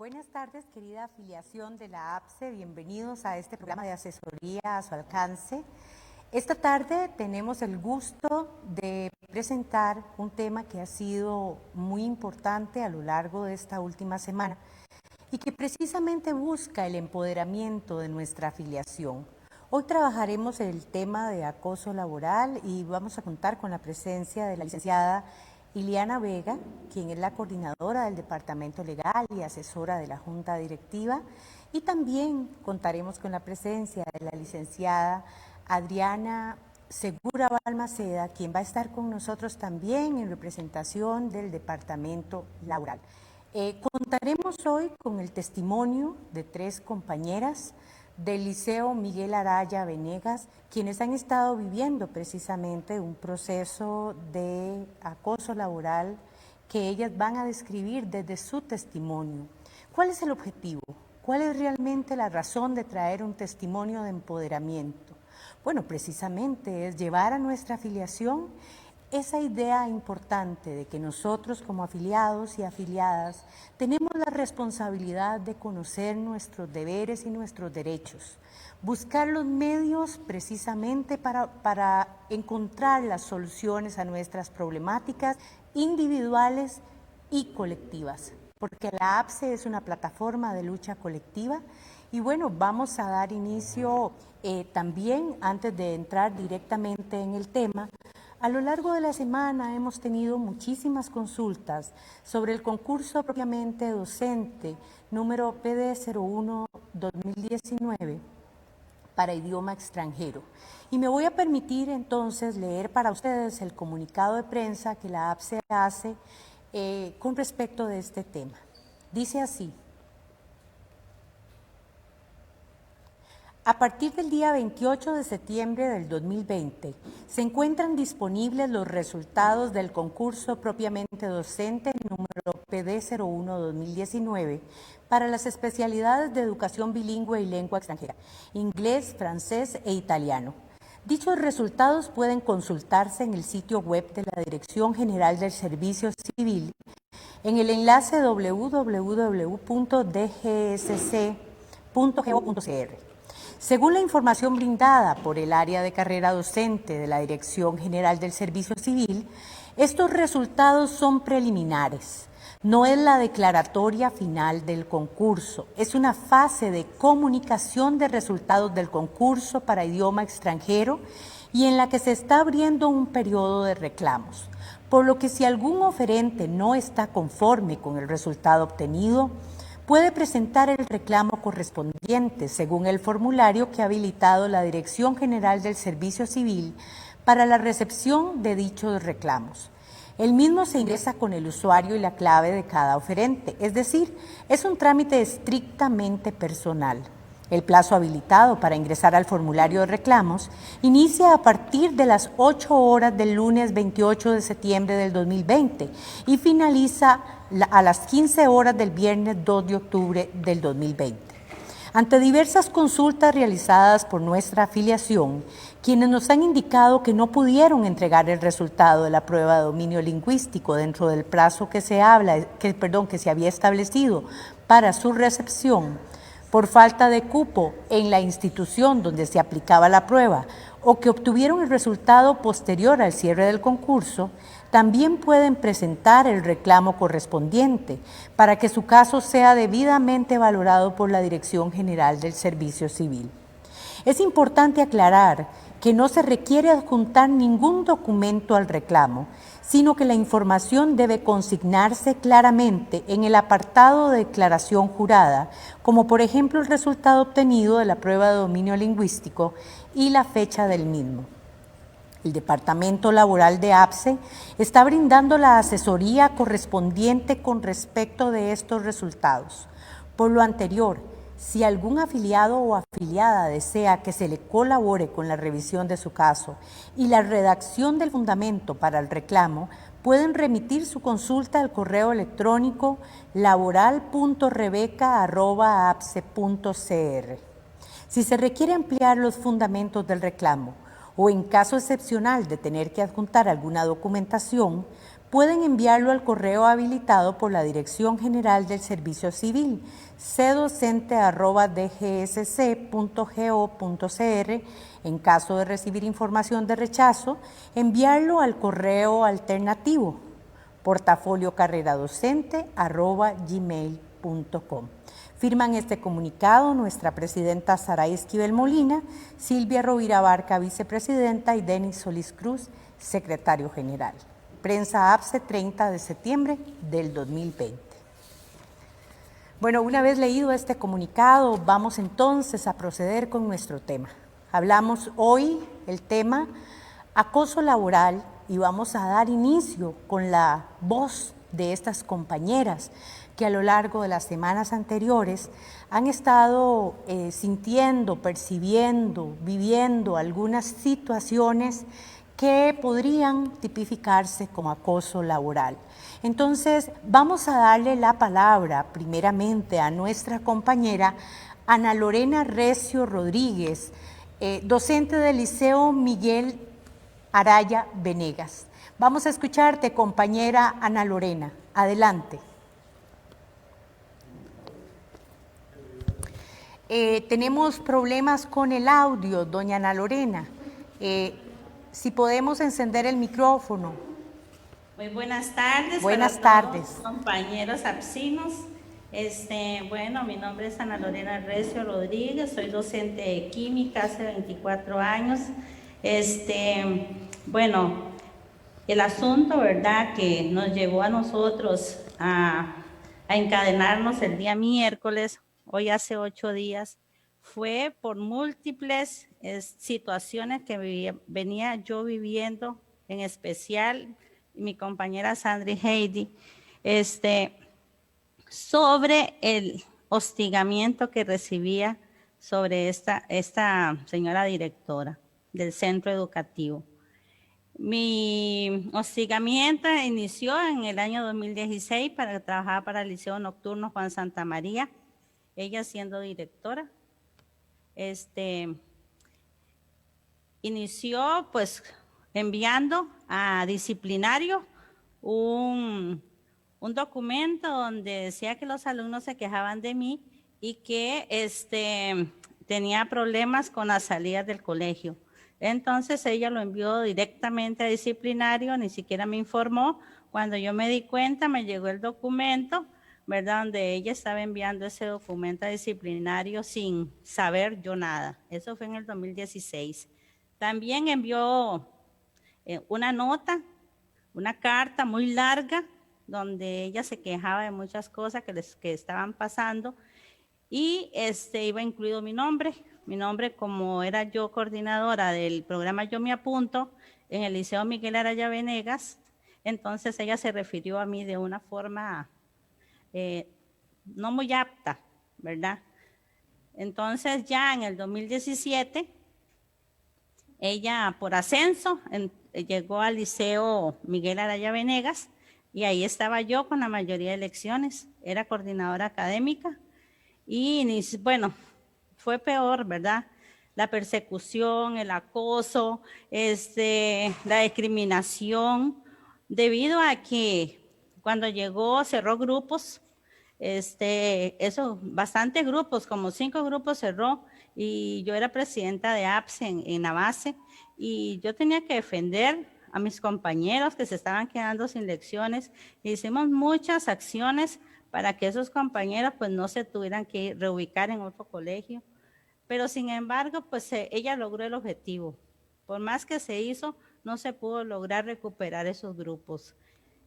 Buenas tardes, querida afiliación de la APSE. Bienvenidos a este programa de asesoría a su alcance. Esta tarde tenemos el gusto de presentar un tema que ha sido muy importante a lo largo de esta última semana y que precisamente busca el empoderamiento de nuestra afiliación. Hoy trabajaremos el tema de acoso laboral y vamos a contar con la presencia de la licenciada Iliana Vega, quien es la coordinadora del Departamento Legal y asesora de la Junta Directiva, y también contaremos con la presencia de la licenciada Adriana Segura Balmaceda, quien va a estar con nosotros también en representación del Departamento Laboral. Contaremos hoy con el testimonio de 3 compañeras del Liceo Miguel Araya Venegas, quienes han estado viviendo precisamente un proceso de acoso laboral que ellas van a describir desde su testimonio. ¿Cuál es el objetivo? ¿Cuál es realmente la razón de traer un testimonio de empoderamiento? Bueno, precisamente es llevar a nuestra afiliación esa idea importante de que nosotros como afiliados y afiliadas tenemos la responsabilidad de conocer nuestros deberes y nuestros derechos, buscar los medios precisamente para encontrar las soluciones a nuestras problemáticas individuales y colectivas, porque la APSE es una plataforma de lucha colectiva. Y bueno, vamos a dar inicio también, antes de entrar directamente en el tema. A lo largo de la semana hemos tenido muchísimas consultas sobre el concurso propiamente docente número PD01-2019 para idioma extranjero. Y me voy a permitir entonces leer para ustedes el comunicado de prensa que la APSE hace con respecto de este tema. Dice así: a partir del día 28 de septiembre del 2020, se encuentran disponibles los resultados del concurso propiamente docente número PD01-2019 para las especialidades de educación bilingüe y lengua extranjera, inglés, francés e italiano. Dichos resultados pueden consultarse en el sitio web de la Dirección General del Servicio Civil en el enlace www.dgsc.go.cr. Según la información brindada por el área de carrera docente de la Dirección General del Servicio Civil, estos resultados son preliminares. No es la declaratoria final del concurso, es una fase de comunicación de resultados del concurso para idioma extranjero y en la que se está abriendo un periodo de reclamos. Por lo que si algún oferente no está conforme con el resultado obtenido, puede presentar el reclamo correspondiente según el formulario que ha habilitado la Dirección General del Servicio Civil para la recepción de dichos reclamos. El mismo se ingresa con el usuario y la clave de cada oferente, es decir, es un trámite estrictamente personal. El plazo habilitado para ingresar al formulario de reclamos inicia a partir de las 8 horas del lunes 28 de septiembre del 2020 y finaliza a las 15 horas del viernes 2 de octubre del 2020. Ante diversas consultas realizadas por nuestra afiliación, quienes nos han indicado que no pudieron entregar el resultado de la prueba de dominio lingüístico dentro del plazo que se había establecido para su recepción, por falta de cupo en la institución donde se aplicaba la prueba o que obtuvieron el resultado posterior al cierre del concurso, también pueden presentar el reclamo correspondiente para que su caso sea debidamente valorado por la Dirección General del Servicio Civil. Es importante aclarar que no se requiere adjuntar ningún documento al reclamo, sino que la información debe consignarse claramente en el apartado de declaración jurada, como por ejemplo el resultado obtenido de la prueba de dominio lingüístico y la fecha del mismo. El Departamento Laboral de APSE está brindando la asesoría correspondiente con respecto de estos resultados. Por lo anterior, si algún afiliado o afiliada desea que se le colabore con la revisión de su caso y la redacción del fundamento para el reclamo, pueden remitir su consulta al correo electrónico laboral.rebeca@apse.cr. Si se requiere ampliar los fundamentos del reclamo o en caso excepcional de tener que adjuntar alguna documentación, pueden enviarlo al correo habilitado por la Dirección General del Servicio Civil, cdocente@dgsc.go.cr. En caso de recibir información de rechazo, enviarlo al correo alternativo portafoliocarreradocente@gmail.com. Firman este comunicado nuestra presidenta Saray Esquivel Molina, Silvia Rovira Barca, vicepresidenta, y Denis Solís Cruz, secretario general. Prensa APSE, 30 de septiembre del 2020. Bueno, una vez leído este comunicado, vamos entonces a proceder con nuestro tema. Hablamos hoy el tema acoso laboral y vamos a dar inicio con la voz de estas compañeras que a lo largo de las semanas anteriores han estado sintiendo, percibiendo, viviendo algunas situaciones que podrían tipificarse como acoso laboral. Entonces, vamos a darle la palabra primeramente a nuestra compañera Ana Lorena Recio Rodríguez, docente del Liceo Miguel Araya Venegas. Vamos a escucharte, compañera Ana Lorena. Adelante. Tenemos problemas con el audio, doña Ana Lorena. Si podemos encender el micrófono. Muy buenas tardes. Buenas tardes. Compañeros apsinos. Bueno, mi nombre es Ana Lorena Recio Rodríguez, soy docente de química hace 24 años. Bueno, el asunto, ¿verdad?, que nos llevó a nosotros a encadenarnos el día miércoles, hoy hace 8 días, fue por múltiples situaciones que venía yo viviendo, en especial mi compañera Sandri Heidi, sobre el hostigamiento que recibía sobre esta señora directora del centro educativo. Mi hostigamiento inició en el año 2016 para trabajar para el Liceo Nocturno Juan Santa María, ella siendo directora. Inició pues enviando a disciplinario un documento donde decía que los alumnos se quejaban de mí y que tenía problemas con las salidas del colegio. Entonces ella lo envió directamente a disciplinario, ni siquiera me informó. Cuando yo me di cuenta, me llegó el documento, ¿verdad?, donde ella estaba enviando ese documento a disciplinario sin saber yo nada. Eso fue en el 2016. También envió una nota, una carta muy larga, donde ella se quejaba de muchas cosas que estaban pasando, y iba incluido mi nombre como era yo coordinadora del programa Yo Me Apunto en el Liceo Miguel Araya Venegas. Entonces ella se refirió a mí de una forma no muy apta, ¿verdad? Entonces ya en el 2017, ella por ascenso llegó al Liceo Miguel Araya Venegas, y ahí estaba yo con la mayoría de elecciones, era coordinadora académica, y bueno, fue peor, ¿verdad? La persecución, el acoso, la discriminación, debido a que cuando llegó cerró grupos, bastantes grupos, como 5 grupos cerró, y yo era presidenta de APSE en la base, y yo tenía que defender a mis compañeros que se estaban quedando sin lecciones. Hicimos muchas acciones para que esos compañeros pues no se tuvieran que reubicar en otro colegio, pero sin embargo pues ella logró el objetivo. Por más que se hizo, no se pudo lograr recuperar esos grupos.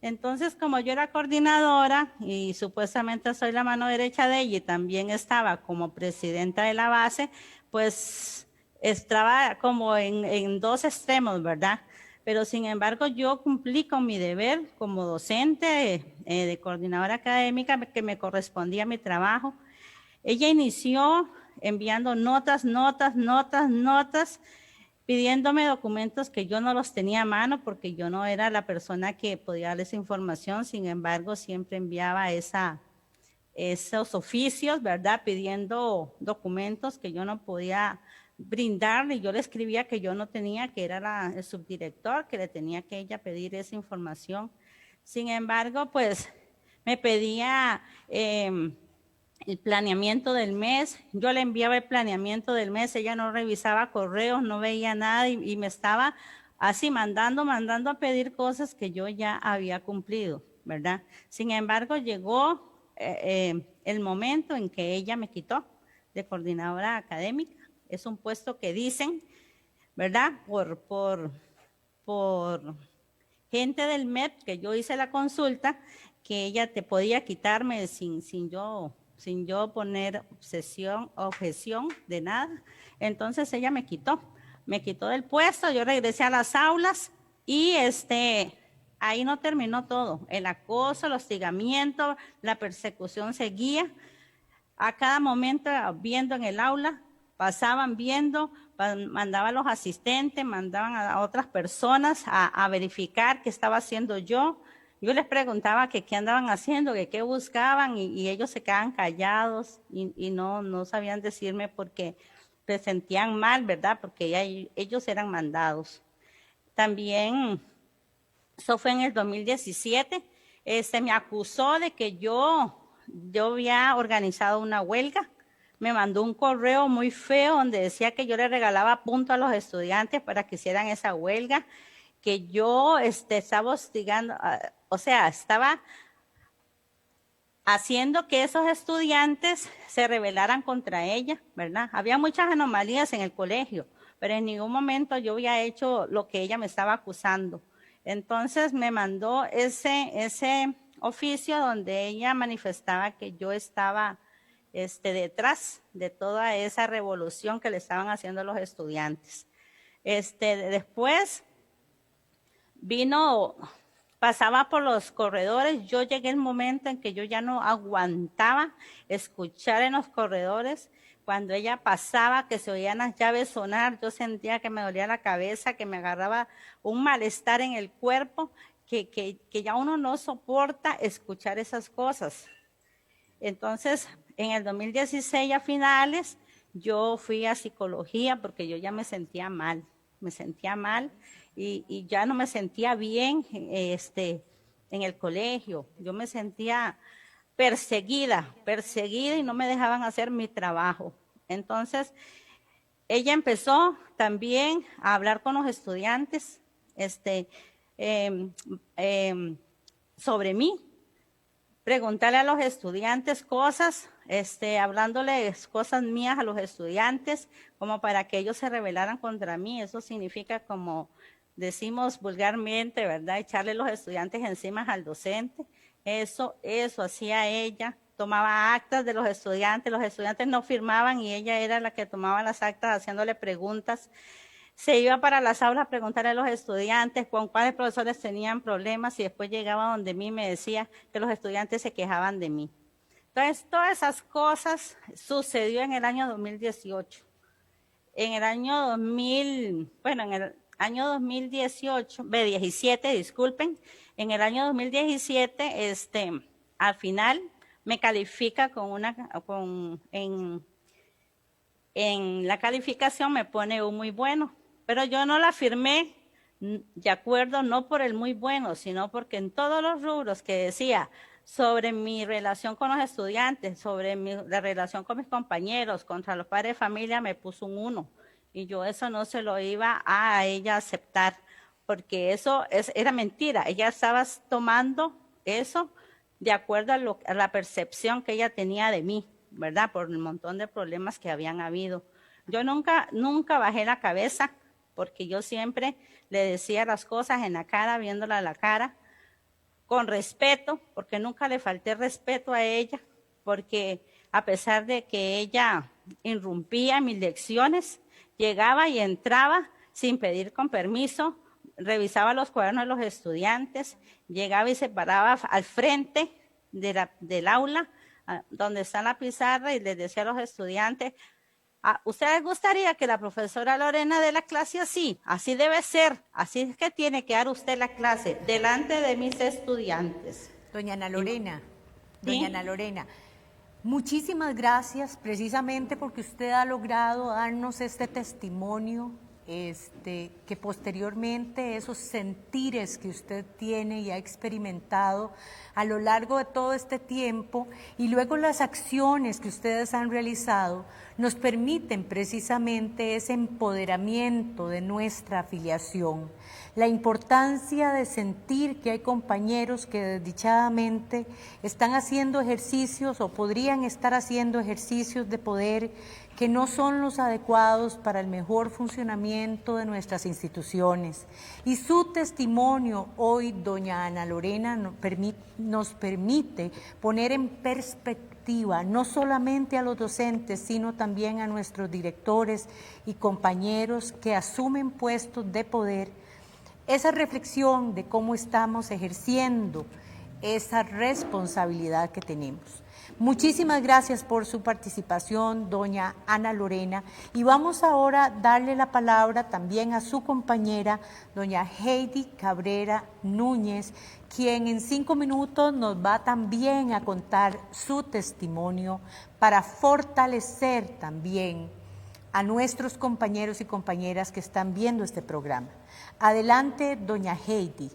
Entonces, como yo era coordinadora y supuestamente soy la mano derecha de ella y también estaba como presidenta de la base, pues estaba como en 2 extremos, ¿verdad? Pero sin embargo yo cumplí con mi deber como docente de coordinadora académica que me correspondía a mi trabajo. Ella inició enviando notas, pidiéndome documentos que yo no los tenía a mano porque yo no era la persona que podía darles información. Sin embargo, siempre enviaba esos oficios, ¿verdad?, pidiendo documentos que yo no podía brindarle, yo le escribía que yo no tenía, que era el subdirector, que le tenía que ella pedir esa información. Sin embargo, pues me pedía el planeamiento del mes, yo le enviaba el planeamiento del mes, ella no revisaba correos, no veía nada y me estaba así mandando a pedir cosas que yo ya había cumplido, ¿verdad? Sin embargo, llegó el momento en que ella me quitó de coordinadora académica. Es un puesto que dicen, ¿verdad? Por gente del MEP, que yo hice la consulta, que ella te podía quitarme sin yo poner objeción de nada. Entonces ella me quitó del puesto, yo regresé a las aulas y ahí no terminó todo. El acoso, el hostigamiento, la persecución seguía. A cada momento viendo en el aula, pasaban viendo, mandaban a los asistentes, mandaban a otras personas a verificar qué estaba haciendo yo. Yo les preguntaba que qué andaban haciendo, que qué buscaban y ellos se quedaban callados y no sabían decirme porque se sentían mal, ¿verdad? Porque ellos eran mandados. También, eso fue en el 2017, me acusó de que yo había organizado una huelga. Me mandó un correo muy feo donde decía que yo le regalaba puntos a los estudiantes para que hicieran esa huelga, que yo estaba hostigando, o sea, estaba haciendo que esos estudiantes se rebelaran contra ella, ¿verdad? Había muchas anomalías en el colegio, pero en ningún momento yo había hecho lo que ella me estaba acusando. Entonces me mandó ese oficio donde ella manifestaba que yo estaba detrás de toda esa revolución que le estaban haciendo los estudiantes. Después pasaba por los corredores, yo llegué el momento en que yo ya no aguantaba escuchar en los corredores. Cuando ella pasaba, que se oían las llaves sonar, yo sentía que me dolía la cabeza, que me agarraba un malestar en el cuerpo, que ya uno no soporta escuchar esas cosas. Entonces, en el 2016 a finales, yo fui a psicología porque yo ya me sentía mal y ya no me sentía bien en el colegio. Yo me sentía perseguida y no me dejaban hacer mi trabajo. Entonces, ella empezó también a hablar con los estudiantes sobre mí, preguntarle a los estudiantes cosas, hablándoles cosas mías a los estudiantes, como para que ellos se rebelaran contra mí. Eso significa, como decimos vulgarmente, ¿verdad? Echarle los estudiantes encima al docente. Eso hacía ella. Tomaba actas de los estudiantes no firmaban y ella era la que tomaba las actas haciéndole preguntas. Se iba para las aulas a preguntarle a los estudiantes con cuáles profesores tenían problemas y después llegaba donde mí y me decía que los estudiantes se quejaban de mí. Entonces, todas esas cosas sucedió en el año 2018. En el año 17, disculpen, en el año 2017, al final me califica en la calificación me pone un muy bueno, pero yo no la firmé de acuerdo, no por el muy bueno, sino porque en todos los rubros que decía sobre mi relación con los estudiantes, sobre la relación con mis compañeros, contra los padres de familia, me puso un 1. Y yo eso no se lo iba a ella aceptar, porque eso era mentira. Ella estaba tomando eso de acuerdo a la percepción que ella tenía de mí, ¿verdad? Por el montón de problemas que habían habido. Yo nunca bajé la cabeza, porque yo siempre le decía las cosas en la cara, viéndola a la cara, con respeto, porque nunca le falté respeto a ella, porque a pesar de que ella irrumpía mis lecciones, llegaba y entraba sin pedir con permiso, revisaba los cuadernos de los estudiantes, llegaba y se paraba al frente del aula, donde está la pizarra, y les decía a los estudiantes: ¿ustedes gustaría que la profesora Lorena dé la clase así? Así debe ser, así es que tiene que dar usted la clase, delante de mis estudiantes. Doña Ana Lorena, ¿Sí? doña Ana Lorena, Muchísimas gracias, precisamente porque usted ha logrado darnos este testimonio, que posteriormente esos sentires que usted tiene y ha experimentado a lo largo de todo este tiempo y luego las acciones que ustedes han realizado nos permiten precisamente ese empoderamiento de nuestra afiliación. La importancia de sentir que hay compañeros que desdichadamente están haciendo ejercicios o podrían estar haciendo ejercicios de poder que no son los adecuados para el mejor funcionamiento de nuestras instituciones. Y su testimonio hoy, doña Ana Lorena, nos permite poner en perspectiva no solamente a los docentes, sino también a nuestros directores y compañeros que asumen puestos de poder, esa reflexión de cómo estamos ejerciendo esa responsabilidad que tenemos. Muchísimas gracias por su participación, doña Ana Lorena, y vamos ahora a darle la palabra también a su compañera, doña Heidi Cabrera Núñez, quien en 5 minutos nos va también a contar su testimonio para fortalecer también a nuestros compañeros y compañeras que están viendo este programa. Adelante, doña Heidi.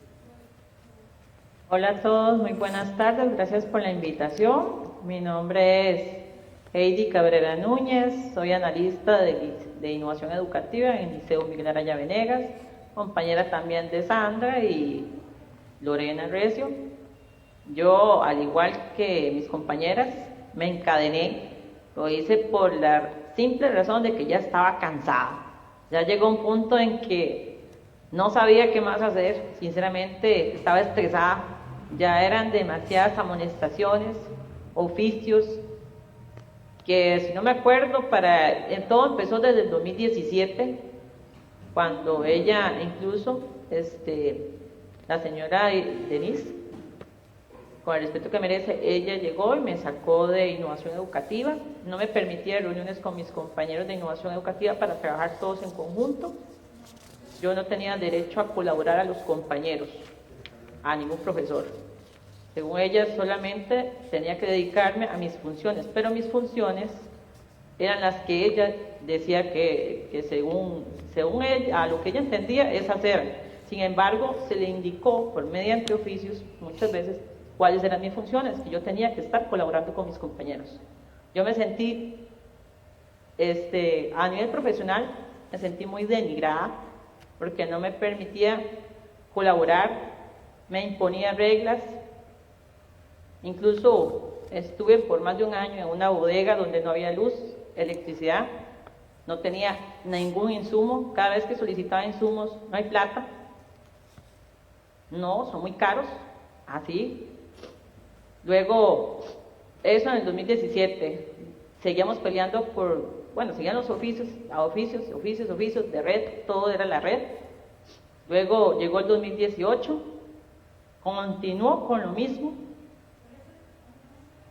Hola a todos, muy buenas tardes, gracias por la invitación. Mi nombre es Heidi Cabrera Núñez, soy analista de innovación educativa en el Liceo Miguel Araya Venegas, compañera también de Sandra y Lorena Recio. Yo, al igual que mis compañeras, me encadené, lo hice por la simple razón de que ya estaba cansada. Ya llegó un punto en que no sabía qué más hacer, sinceramente estaba estresada, ya eran demasiadas amonestaciones, oficios, que si no me acuerdo, todo empezó desde el 2017, cuando ella incluso, la señora Denise, con el respeto que merece, ella llegó y me sacó de innovación educativa, no me permitía reuniones con mis compañeros de innovación educativa para trabajar todos en conjunto. Yo no tenía derecho a colaborar a los compañeros, a ningún profesor. Según ella, solamente tenía que dedicarme a mis funciones, pero mis funciones eran las que ella decía que según ella, a lo que ella entendía es hacer. Sin embargo, se le indicó por mediante oficios muchas veces cuáles eran mis funciones, que yo tenía que estar colaborando con mis compañeros. Yo me sentí, a nivel profesional, me sentí muy denigrada, porque no me permitía colaborar, me imponía reglas. Incluso estuve por más de un año en una bodega donde no había luz, electricidad, no tenía ningún insumo. Cada vez que solicitaba insumos, no hay plata, no, son muy caros, así. Luego, eso en el 2017, seguíamos peleando seguían los oficios de red, todo era la red. Luego llegó el 2018, continuó con lo mismo.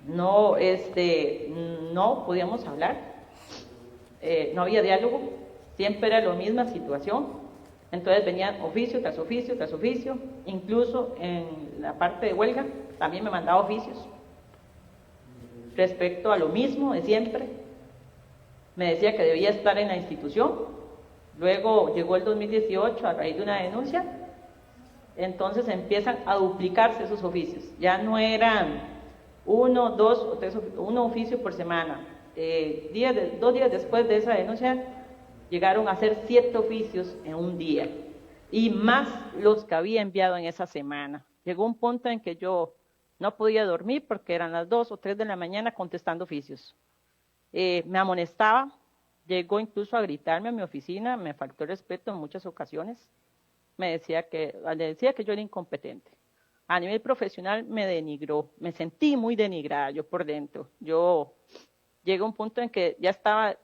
No podíamos hablar, no había diálogo, siempre era la misma situación. Entonces venían oficio tras oficio tras oficio, incluso en la parte de huelga también me mandaba oficios respecto a lo mismo de siempre. Me decía que debía estar en la institución. Luego llegó el 2018 a raíz de una denuncia, entonces empiezan a duplicarse esos oficios. Ya no eran 1, 2 o 3, un oficio por semana. 2 días después de esa denuncia llegaron a ser 7 oficios en un día, y más los que había enviado en esa semana. Llegó un punto en que yo no podía dormir porque eran las 2 o 3 de la mañana contestando oficios. Me amonestaba, llegó incluso a gritarme a mi oficina, me faltó el respeto en muchas ocasiones, le decía que yo era incompetente. A nivel profesional me denigró, me sentí muy denigrada yo por dentro. Llegué a un punto en que ya estaba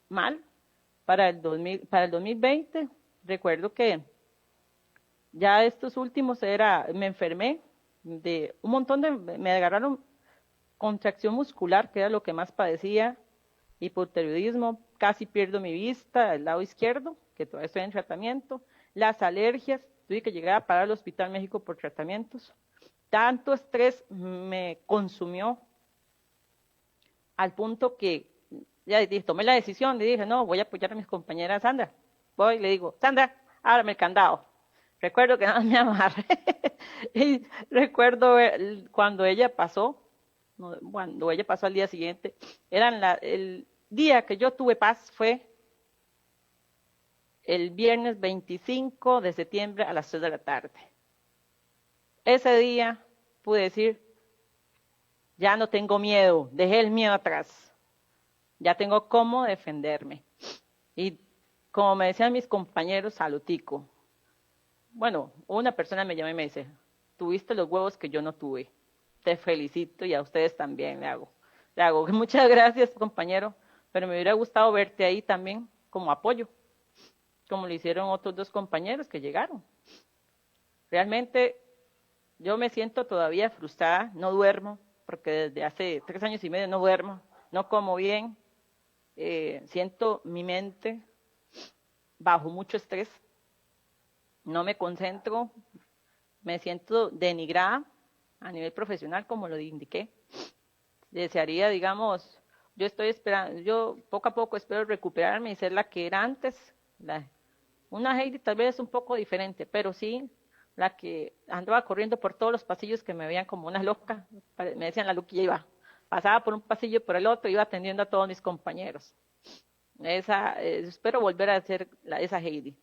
mal. Para el 2020, recuerdo que ya estos últimos me enfermé de un montón me agarraron contracción muscular, que era lo que más padecía, hipotiroidismo, casi pierdo mi vista del lado izquierdo, que todavía estoy en tratamiento, las alergias, tuve que llegar a parar al Hospital México por tratamientos, tanto estrés me consumió, al punto que ya tomé la decisión, le dije, no, voy a apoyar a mis compañeras. Sandra, voy y le digo, Sandra, ábrame el candado. Recuerdo que nada más me amarré. Y recuerdo cuando ella pasó, cuando ella pasó al día siguiente, el día que yo tuve paz fue el viernes 25 de septiembre a las 3 de la tarde. Ese día pude decir, ya no tengo miedo, dejé el miedo atrás, ya tengo cómo defenderme. Y como me decían mis compañeros, salutico. Bueno, una persona me llama y me dice, tuviste los huevos que yo no tuve. Te felicito y a ustedes también le hago. Muchas gracias, compañero, pero me hubiera gustado verte ahí también como apoyo, como lo hicieron otros 2 compañeros que llegaron. Realmente yo me siento todavía frustrada, no duermo, porque desde hace 3 años y medio no duermo, no como bien, siento mi mente bajo mucho estrés, no me concentro, me siento denigrada a nivel profesional, como lo indiqué. Desearía, digamos, yo estoy esperando, yo poco a poco espero recuperarme y ser la que era antes. Una Heidi tal vez un poco diferente, pero sí la que andaba corriendo por todos los pasillos, que me veían como una loca, me decían la loquilla, iba, pasaba por un pasillo por el otro, iba atendiendo a todos mis compañeros. Espero volver a ser esa Heidi.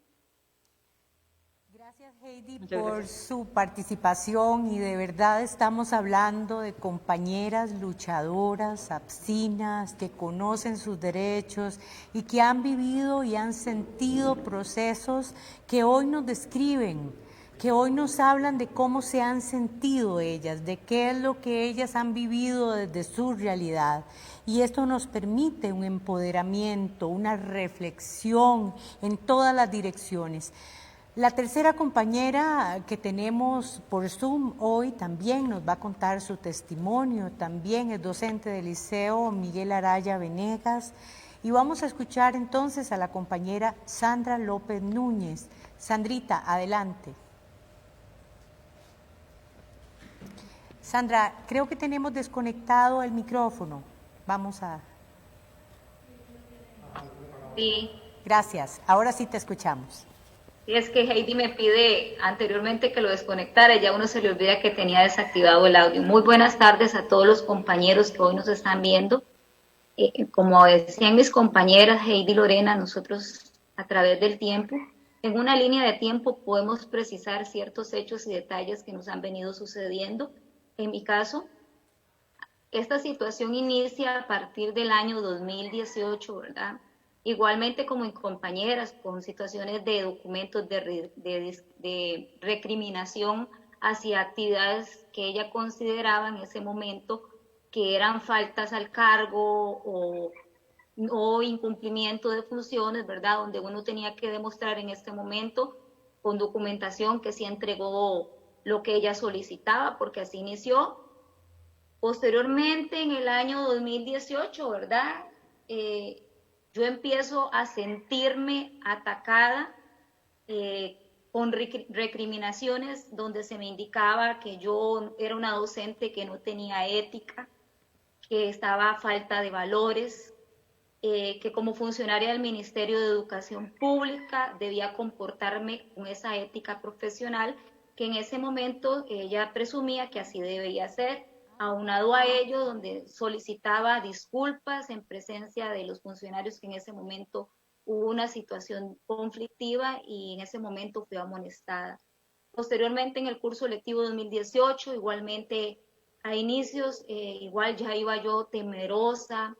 Gracias, Heidi, por su participación, y de verdad estamos hablando de compañeras luchadoras, absinas, que conocen sus derechos y que han vivido y han sentido procesos que hoy nos describen, que hoy nos hablan de cómo se han sentido ellas, de qué es lo que ellas han vivido desde su realidad. Y esto nos permite un empoderamiento, una reflexión en todas las direcciones. La tercera compañera que tenemos por Zoom hoy también nos va a contar su testimonio, también es docente del Liceo Miguel Araya Venegas, y vamos a escuchar entonces a la compañera Sandra López Núñez. Sandrita, adelante. Sandra, creo que tenemos desconectado el micrófono. Vamos a... Sí. Gracias, ahora sí te escuchamos. Y es que Heidi me pide anteriormente que lo desconectara, y ya uno se le olvida que tenía desactivado el audio. Muy buenas tardes a todos los compañeros que hoy nos están viendo. Como decían mis compañeras Heidi y Lorena, nosotros a través del tiempo, en una línea de tiempo podemos precisar ciertos hechos y detalles que nos han venido sucediendo. En mi caso, esta situación inicia a partir del año 2018, ¿verdad? Igualmente como en compañeras, con situaciones de documentos de recriminación hacia actividades que ella consideraba en ese momento que eran faltas al cargo o incumplimiento de funciones, ¿verdad? Donde uno tenía que demostrar en este momento con documentación que sí entregó lo que ella solicitaba, porque así inició. Posteriormente, en el año 2018, ¿verdad? Yo empiezo a sentirme atacada con recriminaciones donde se me indicaba que yo era una docente que no tenía ética, que estaba a falta de valores, que como funcionaria del Ministerio de Educación Pública debía comportarme con esa ética profesional que en ese momento ella presumía que así debía ser. Aunado a ello, donde solicitaba disculpas en presencia de los funcionarios, que en ese momento hubo una situación conflictiva y en ese momento fui amonestada. Posteriormente, en el curso lectivo 2018, igualmente a inicios, igual ya iba yo temerosa,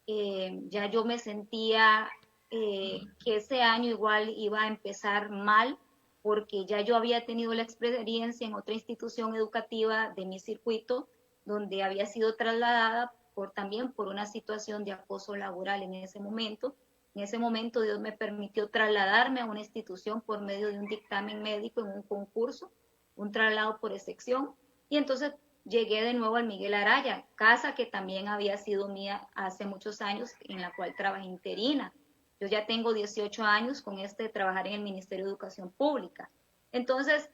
ya yo me sentía que ese año igual iba a empezar mal, porque ya yo había tenido la experiencia en otra institución educativa de mi circuito, donde había sido trasladada también por una situación de acoso laboral en ese momento. En ese momento Dios me permitió trasladarme a una institución por medio de un dictamen médico en un concurso, un traslado por excepción, y entonces llegué de nuevo al Miguel Araya, casa que también había sido mía hace muchos años, en la cual trabajé interina. Yo ya tengo 18 años con de trabajar en el Ministerio de Educación Pública. Entonces,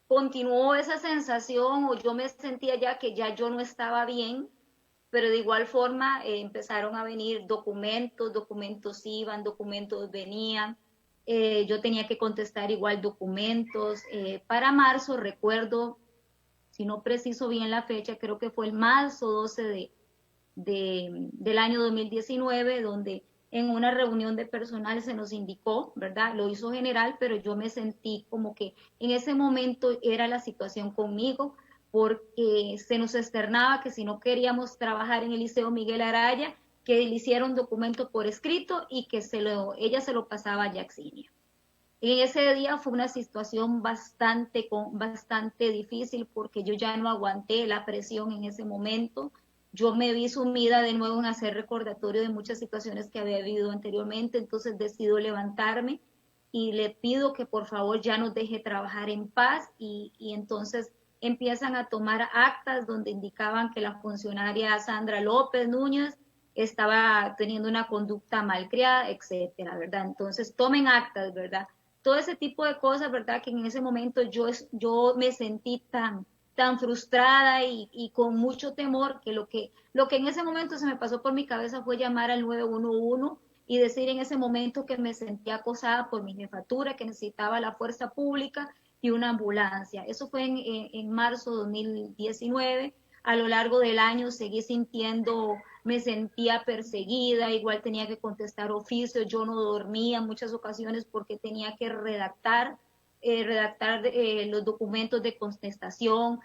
continuó esa sensación, o yo me sentía ya que ya yo no estaba bien, pero de igual forma empezaron a venir documentos iban, documentos venían, yo tenía que contestar igual documentos. Para marzo, recuerdo, si no preciso bien la fecha, creo que fue el marzo 12 del año 2019, donde en una reunión de personal se nos indicó, ¿verdad? Lo hizo general, pero yo me sentí como que en ese momento era la situación conmigo, porque se nos externaba que si no queríamos trabajar en el Liceo Miguel Araya, que le hiciera un documento por escrito y que ella se lo pasaba a Yaxinia. En ese día fue una situación bastante difícil porque yo ya no aguanté la presión en ese momento. Yo me vi sumida de nuevo en hacer recordatorio de muchas situaciones que había vivido anteriormente, entonces decido levantarme y le pido que por favor ya nos deje trabajar en paz y entonces empiezan a tomar actas donde indicaban que la funcionaria Sandra López Núñez estaba teniendo una conducta malcriada, etcétera, ¿verdad? Entonces tomen actas, ¿verdad? Todo ese tipo de cosas, ¿verdad? Que en ese momento yo me sentí tan frustrada y con mucho temor que lo que en ese momento se me pasó por mi cabeza fue llamar al 911 y decir en ese momento que me sentía acosada por mi jefatura, que necesitaba la fuerza pública y una ambulancia. Eso fue en marzo de 2019. A lo largo del año seguí sintiendo, me sentía perseguida, igual tenía que contestar oficios, yo no dormía en muchas ocasiones porque tenía que redactar los documentos de contestación.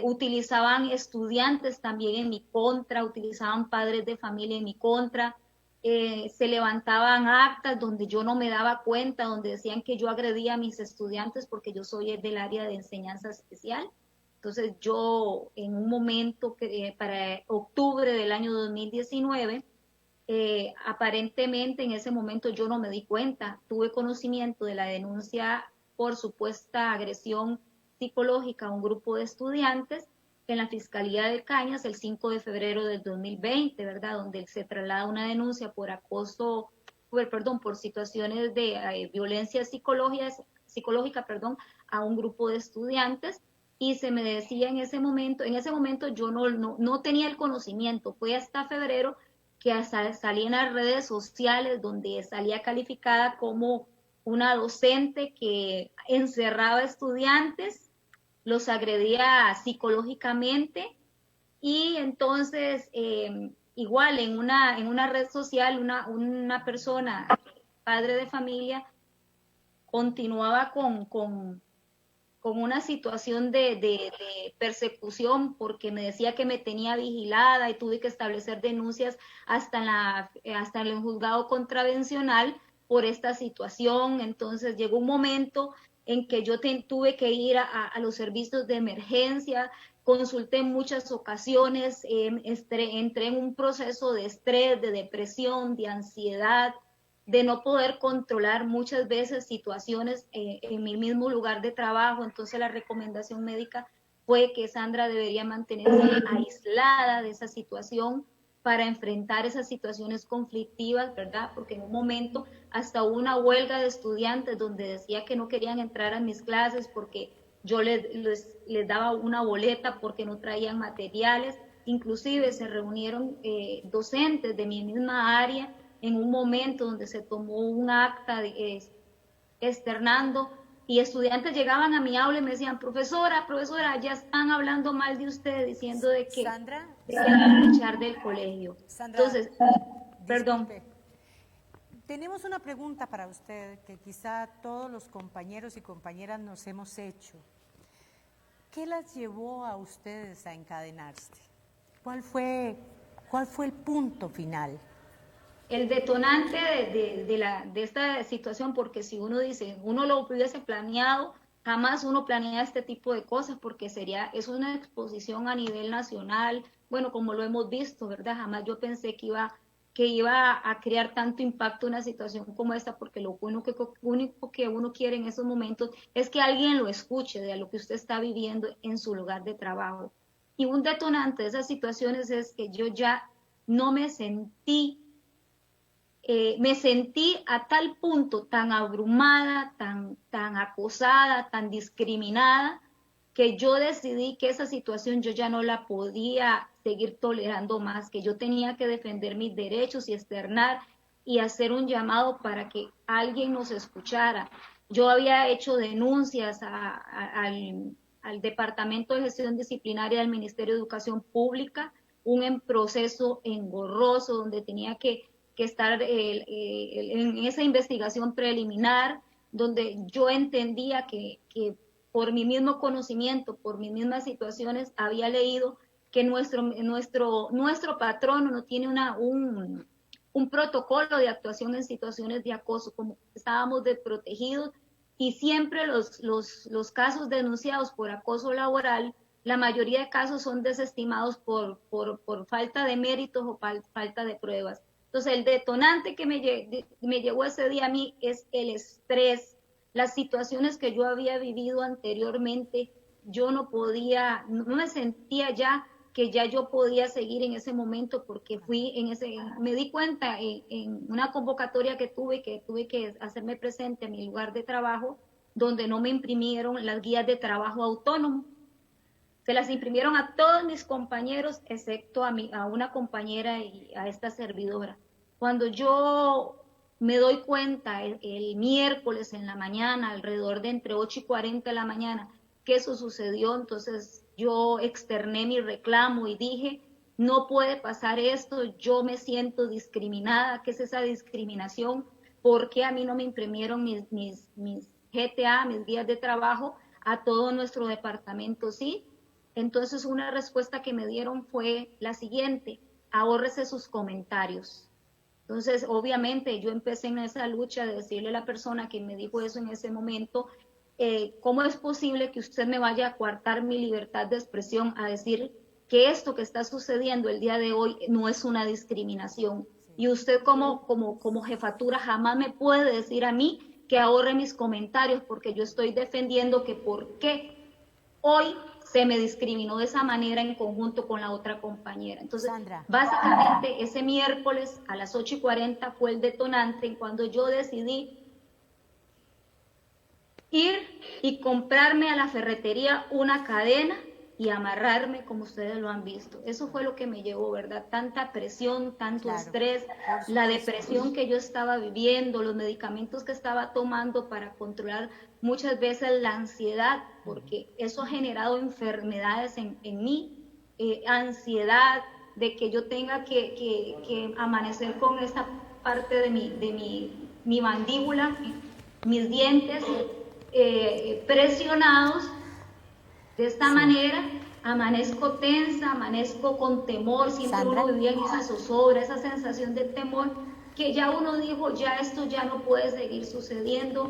Utilizaban estudiantes también en mi contra, utilizaban padres de familia en mi contra. Se levantaban actas donde yo no me daba cuenta, donde decían que yo agredía a mis estudiantes porque yo soy del área de enseñanza especial. Entonces yo en un momento para octubre del año 2019, aparentemente en ese momento yo no me di cuenta, tuve conocimiento de la denuncia por supuesta agresión psicológica a un grupo de estudiantes en la Fiscalía de Cañas el 5 de febrero del 2020, ¿verdad? Donde se traslada una denuncia por acoso, por situaciones de violencia psicológica, a un grupo de estudiantes. Y se me decía en ese momento yo no tenía el conocimiento, fue hasta febrero que hasta salí en las redes sociales donde salía calificada como una docente que encerraba estudiantes, los agredía psicológicamente y entonces igual en una red social una persona, padre de familia, continuaba con una situación de persecución porque me decía que me tenía vigilada y tuve que establecer denuncias hasta el juzgado contravencional por esta situación. Entonces llegó un momento en que yo tuve que ir a los servicios de emergencia, consulté en muchas ocasiones, entré en un proceso de estrés, de depresión, de ansiedad, de no poder controlar muchas veces situaciones en mi mismo lugar de trabajo. Entonces la recomendación médica fue que Sandra debería mantenerse aislada de esa situación para enfrentar esas situaciones conflictivas, ¿verdad? Porque en un momento hasta hubo una huelga de estudiantes donde decía que no querían entrar a mis clases porque yo les daba una boleta porque no traían materiales. Inclusive se reunieron docentes de mi misma área en un momento donde se tomó un acta externando y estudiantes llegaban a mi aula y me decían, profesora, ya están hablando mal de usted, diciendo de que Sandra, querían echar del colegio. Sandra, Entonces, perdón. disculpe. Tenemos una pregunta para usted que quizá todos los compañeros y compañeras nos hemos hecho. ¿Qué las llevó a ustedes a encadenarse? ¿Cuál fue el punto final? El detonante de esta situación, porque si uno dice, uno lo hubiese planeado, jamás uno planea este tipo de cosas, porque es una exposición a nivel nacional, bueno, como lo hemos visto, ¿verdad? Jamás yo pensé que iba a crear tanto impacto una situación como esta, porque lo único que uno quiere en esos momentos es que alguien lo escuche de lo que usted está viviendo en su lugar de trabajo. Y un detonante de esas situaciones es que yo ya no me sentí a tal punto tan abrumada, tan acosada, tan discriminada, que yo decidí que esa situación yo ya no la podía seguir tolerando más, que yo tenía que defender mis derechos y externar y hacer un llamado para que alguien nos escuchara. Yo había hecho denuncias al Departamento de Gestión Disciplinaria del Ministerio de Educación Pública, un proceso engorroso donde tenía que estar en esa investigación preliminar, donde yo entendía que por mi mismo conocimiento, por mis mismas situaciones, había leído que nuestro patrono no tiene un protocolo de actuación en situaciones de acoso, como estábamos desprotegidos, y siempre los casos denunciados por acoso laboral, la mayoría de casos son desestimados por falta de méritos o falta de pruebas. Entonces, el detonante que me llegó ese día a mí es el estrés, las situaciones que yo había vivido anteriormente. Yo no me sentía ya que ya yo podía seguir en ese momento, porque me di cuenta en una convocatoria que tuve que hacerme presente en mi lugar de trabajo, donde no me imprimieron las guías de trabajo autónomo. Se las imprimieron a todos mis compañeros, excepto a una compañera y a esta servidora. Cuando yo me doy cuenta el miércoles en la mañana, alrededor de entre 8:40 de la mañana, que eso sucedió, entonces yo externé mi reclamo y dije, no puede pasar esto, yo me siento discriminada. ¿Qué es esa discriminación? ¿Por qué a mí no me imprimieron mis GTA, mis guías de trabajo, a todo nuestro departamento? Sí. Entonces una respuesta que me dieron fue la siguiente: ahórrese sus comentarios. Entonces, obviamente, yo empecé en esa lucha de decirle a la persona que me dijo eso en ese momento, ¿cómo es posible que usted me vaya a coartar mi libertad de expresión a decir que esto que está sucediendo el día de hoy no es una discriminación? Y usted como jefatura jamás me puede decir a mí que ahorre mis comentarios, porque yo estoy defendiendo que por qué hoy se me discriminó de esa manera en conjunto con la otra compañera. Entonces, Sandra, básicamente ese miércoles a las 8:40 fue el detonante en cuando yo decidí ir y comprarme a la ferretería una cadena y amarrarme, como ustedes lo han visto. Eso fue lo que me llevó, ¿verdad? Tanta presión, tanto estrés, la depresión que yo estaba viviendo, los medicamentos que estaba tomando para controlar muchas veces la ansiedad, porque eso ha generado enfermedades en mí, ansiedad, de que yo tenga que amanecer con esta parte de mi mandíbula, mis dientes presionados. De esta manera amanezco tensa, amanezco con temor, siempre Sandra, uno vivía en esa zozobra, esa sensación de temor, que ya uno dijo, ya esto ya no puede seguir sucediendo.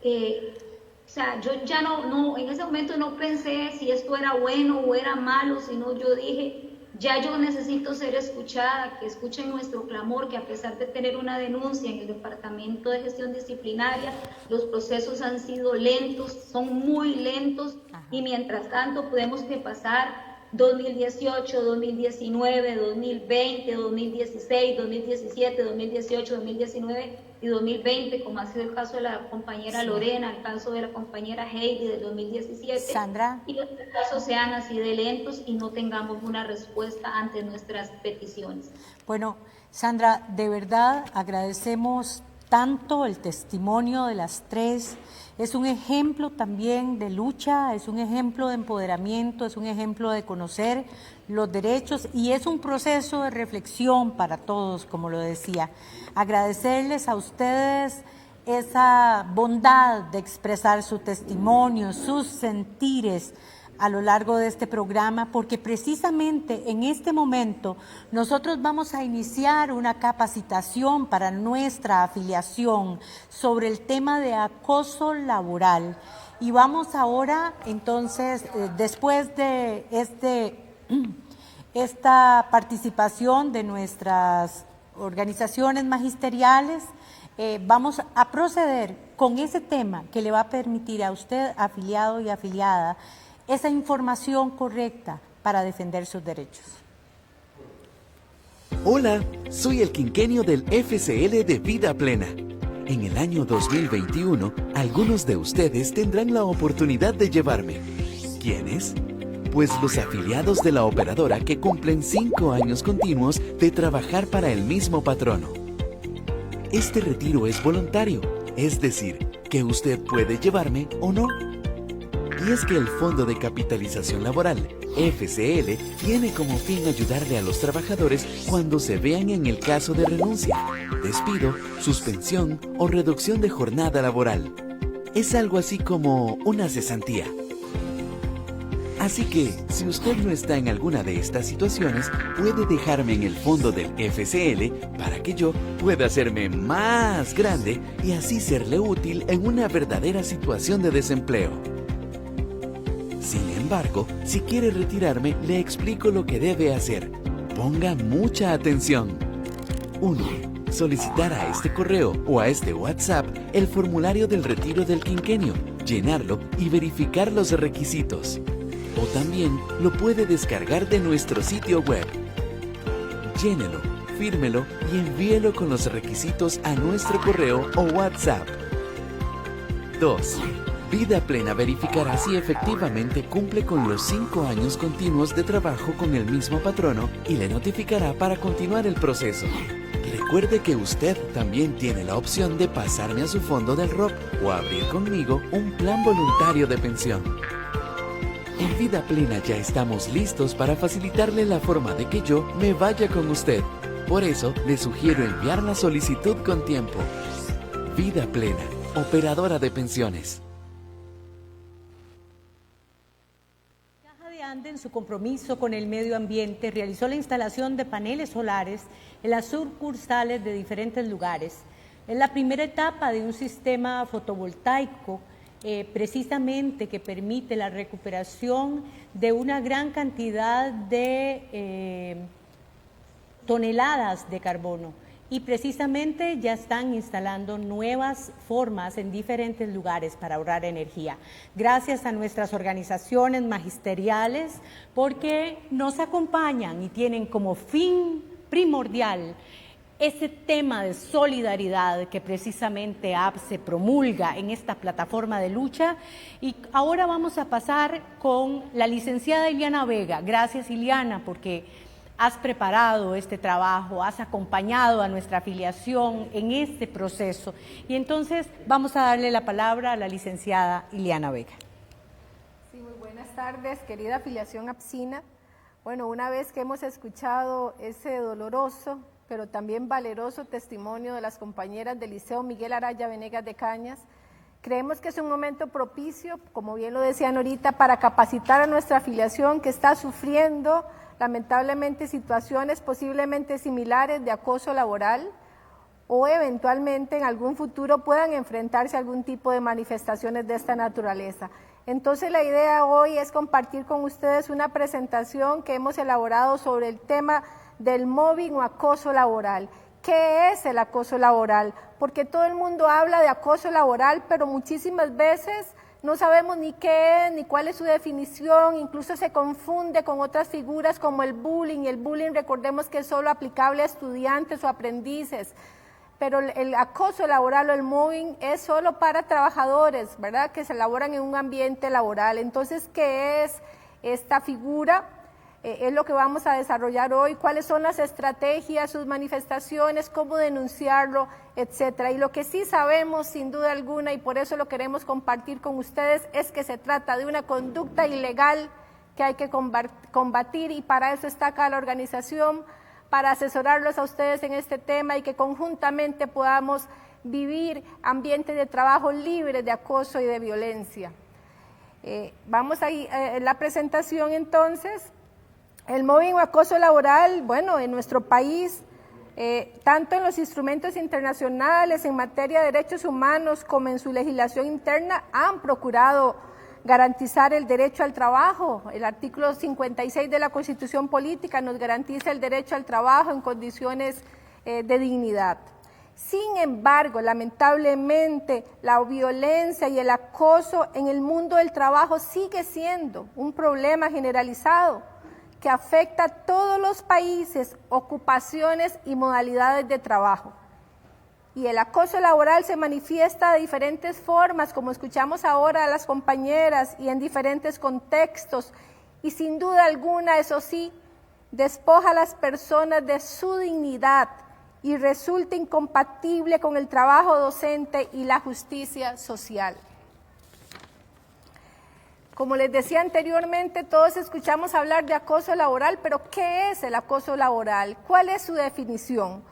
O sea, yo ya no, en ese momento no pensé si esto era bueno o era malo, sino yo dije, ya yo necesito ser escuchada, que escuchen nuestro clamor, que a pesar de tener una denuncia en el Departamento de Gestión Disciplinaria, los procesos han sido lentos, son muy lentos. Ajá. Y mientras tanto podemos pasar 2018, 2019, 2020, 2016, 2017, 2018, 2019 y 2020, como ha sido el caso de la compañera Lorena, el caso de la compañera Heidi del 2017, Sandra, y los casos sean así de lentos y no tengamos una respuesta ante nuestras peticiones. Bueno, Sandra, de verdad agradecemos tanto el testimonio de las tres. Es un ejemplo también de lucha, es un ejemplo de empoderamiento, es un ejemplo de conocer los derechos y es un proceso de reflexión para todos, como lo decía. Agradecerles a ustedes esa bondad de expresar su testimonio, sus sentires a lo largo de este programa, porque precisamente en este momento nosotros vamos a iniciar una capacitación para nuestra afiliación sobre el tema de acoso laboral. Y vamos ahora, entonces, después de esta participación de nuestras organizaciones magisteriales, vamos a proceder con ese tema que le va a permitir a usted, afiliado y afiliada, esa información correcta para defender sus derechos. Hola, soy el quinquenio del FCL de Vida Plena. En el año 2021, algunos de ustedes tendrán la oportunidad de llevarme. ¿Quiénes? Pues los afiliados de la operadora que cumplen 5 años continuos de trabajar para el mismo patrono. Este retiro es voluntario, es decir, que usted puede llevarme o no. Y es que el Fondo de Capitalización Laboral, FCL, tiene como fin ayudarle a los trabajadores cuando se vean en el caso de renuncia, despido, suspensión o reducción de jornada laboral. Es algo así como una cesantía. Así que, si usted no está en alguna de estas situaciones, puede dejarme en el fondo del FCL para que yo pueda hacerme más grande y así serle útil en una verdadera situación de desempleo. Sin embargo, si quiere retirarme, le explico lo que debe hacer. Ponga mucha atención. 1. Solicitar a este correo o a este WhatsApp el formulario del retiro del quinquenio, llenarlo y verificar los requisitos. O también lo puede descargar de nuestro sitio web. Llénelo, fírmelo y envíelo con los requisitos a nuestro correo o WhatsApp. 2. Vida Plena verificará si efectivamente cumple con los 5 años continuos de trabajo con el mismo patrono y le notificará para continuar el proceso. Recuerde que usted también tiene la opción de pasarme a su fondo del ROP o abrir conmigo un plan voluntario de pensión. En Vida Plena ya estamos listos para facilitarle la forma de que yo me vaya con usted. Por eso, le sugiero enviar la solicitud con tiempo. Vida Plena, operadora de pensiones. Caja de Ande, en su compromiso con el medio ambiente, realizó la instalación de paneles solares en las sucursales de diferentes lugares. Es la primera etapa de un sistema fotovoltaico precisamente que permite la recuperación de una gran cantidad de toneladas de carbono, y precisamente ya están instalando nuevas formas en diferentes lugares para ahorrar energía. Gracias a nuestras organizaciones magisteriales, porque nos acompañan y tienen como fin primordial ese tema de solidaridad que precisamente APSE promulga en esta plataforma de lucha. Y ahora vamos a pasar con la licenciada Ileana Vega. Gracias, Ileana, porque has preparado este trabajo, has acompañado a nuestra afiliación en este proceso. Y entonces vamos a darle la palabra a la licenciada Ileana Vega. Sí, muy buenas tardes, querida afiliación APSINA. Bueno, una vez que hemos escuchado ese doloroso pero también valeroso testimonio de las compañeras del Liceo Miguel Araya Venegas de Cañas, creemos que es un momento propicio, como bien lo decían ahorita, para capacitar a nuestra afiliación que está sufriendo lamentablemente situaciones posiblemente similares de acoso laboral o eventualmente en algún futuro puedan enfrentarse a algún tipo de manifestaciones de esta naturaleza. Entonces la idea hoy es compartir con ustedes una presentación que hemos elaborado sobre el tema del mobbing o acoso laboral. ¿Qué es el acoso laboral? Porque todo el mundo habla de acoso laboral, pero muchísimas veces no sabemos ni qué es, ni cuál es su definición, incluso se confunde con otras figuras como el bullying, y el bullying recordemos que es solo aplicable a estudiantes o aprendices, pero el acoso laboral o el mobbing es solo para trabajadores, ¿verdad?, que se elaboran en un ambiente laboral. Entonces, ¿qué es esta figura? Es lo que vamos a desarrollar hoy, cuáles son las estrategias, sus manifestaciones, cómo denunciarlo, etcétera. Y lo que sí sabemos sin duda alguna, y por eso lo queremos compartir con ustedes, es que se trata de una conducta ilegal que hay que combatir, y para eso está acá la organización, para asesorarlos a ustedes en este tema y que conjuntamente podamos vivir ambientes de trabajo libres de acoso y de violencia. Vamos a la presentación entonces. El mobbing o acoso laboral, bueno, en nuestro país, tanto en los instrumentos internacionales en materia de derechos humanos como en su legislación interna, han procurado garantizar el derecho al trabajo. El artículo 56 de la Constitución Política nos garantiza el derecho al trabajo en condiciones de dignidad. Sin embargo, lamentablemente, la violencia y el acoso en el mundo del trabajo sigue siendo un problema generalizado que afecta a todos los países, ocupaciones y modalidades de trabajo. Y el acoso laboral se manifiesta de diferentes formas, como escuchamos ahora a las compañeras, y en diferentes contextos. Y sin duda alguna, eso sí, despoja a las personas de su dignidad y resulta incompatible con el trabajo docente y la justicia social. Como les decía anteriormente, todos escuchamos hablar de acoso laboral, pero ¿qué es el acoso laboral? ¿Cuál es su definición?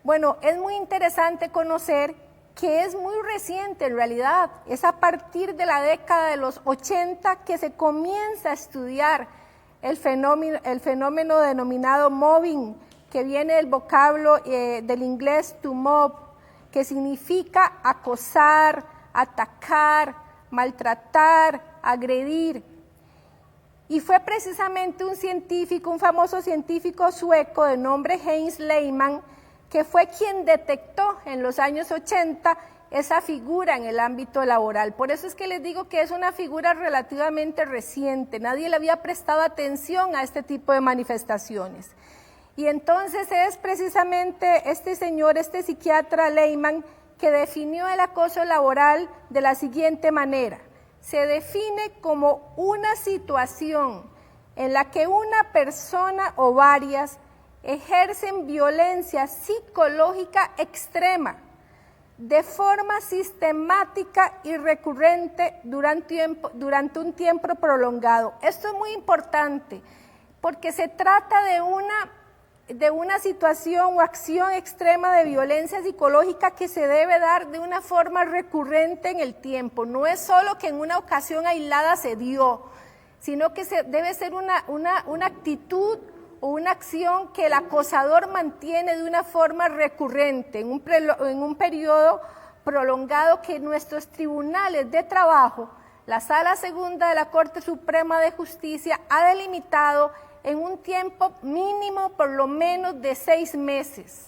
Bueno, es muy interesante conocer que es muy reciente en realidad. Es a partir de la década de los 80 que se comienza a estudiar el fenómeno denominado mobbing, que viene del vocablo del inglés to mob, que significa acosar, atacar, maltratar, agredir. Y fue precisamente un científico, un famoso científico sueco de nombre Heinz Lehmann, que fue quien detectó en los años 80 esa figura en el ámbito laboral. Por eso es que les digo que es una figura relativamente reciente, nadie le había prestado atención a este tipo de manifestaciones. Y entonces es precisamente este señor, este psiquiatra Lehmann, que definió el acoso laboral de la siguiente manera. Se define como una situación en la que una persona o varias ejercen violencia psicológica extrema de forma sistemática y recurrente durante un tiempo prolongado. Esto es muy importante porque se trata de una situación o acción extrema de violencia psicológica que se debe dar de una forma recurrente en el tiempo. No es solo que en una ocasión aislada se dio, sino que debe ser una actitud o una acción que el acosador mantiene de una forma recurrente, en un periodo prolongado que nuestros tribunales de trabajo, la Sala Segunda de la Corte Suprema de Justicia, ha delimitado en un tiempo mínimo por lo menos de 6 meses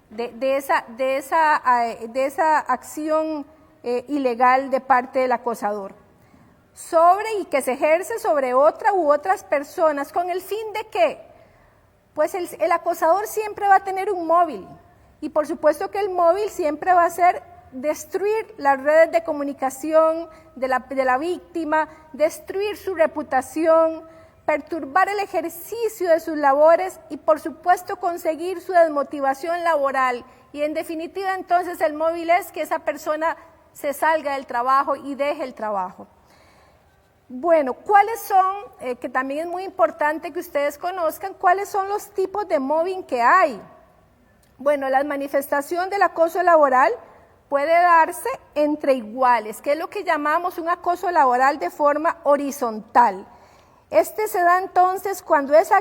de esa acción ilegal de parte del acosador. Y que se ejerce sobre otra u otras personas, ¿con el fin de qué? Pues el acosador siempre va a tener un móvil, y por supuesto que el móvil siempre va a ser destruir las redes de comunicación de la víctima, destruir su reputación, perturbar el ejercicio de sus labores y por supuesto conseguir su desmotivación laboral. Y en definitiva entonces el móvil es que esa persona se salga del trabajo y deje el trabajo. Bueno, ¿cuáles son, que también es muy importante que ustedes conozcan, cuáles son los tipos de mobbing que hay? Bueno, la manifestación del acoso laboral puede darse entre iguales, que es lo que llamamos un acoso laboral de forma horizontal. Este se da entonces cuando esa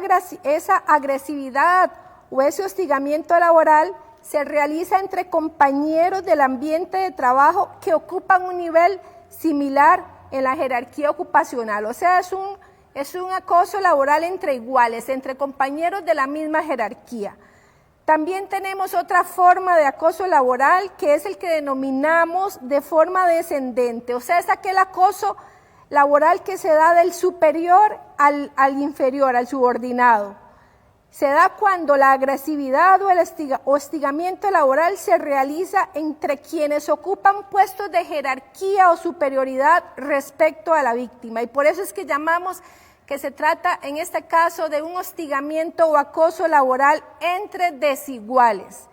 agresividad o ese hostigamiento laboral se realiza entre compañeros del ambiente de trabajo que ocupan un nivel similar en la jerarquía ocupacional, o sea, es un acoso laboral entre iguales, entre compañeros de la misma jerarquía. También tenemos otra forma de acoso laboral que es el que denominamos de forma descendente, o sea, es aquel acoso laboral que se da del superior al inferior, al subordinado. Se da cuando la agresividad o el hostigamiento laboral se realiza entre quienes ocupan puestos de jerarquía o superioridad respecto a la víctima. Y por eso es que llamamos que se trata en este caso de un hostigamiento o acoso laboral entre desiguales.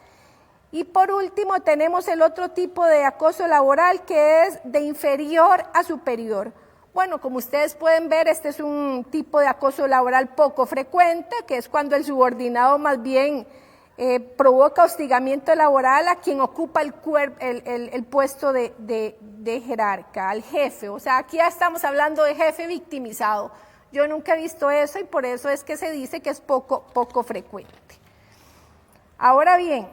Y por último tenemos el otro tipo de acoso laboral que es de inferior a superior. Bueno, como ustedes pueden ver, este es un tipo de acoso laboral poco frecuente, que es cuando el subordinado más bien provoca hostigamiento laboral a quien ocupa el puesto de jerarca, al jefe. O sea, aquí ya estamos hablando de jefe victimizado. Yo nunca he visto eso y por eso es que se dice que es poco frecuente. Ahora bien,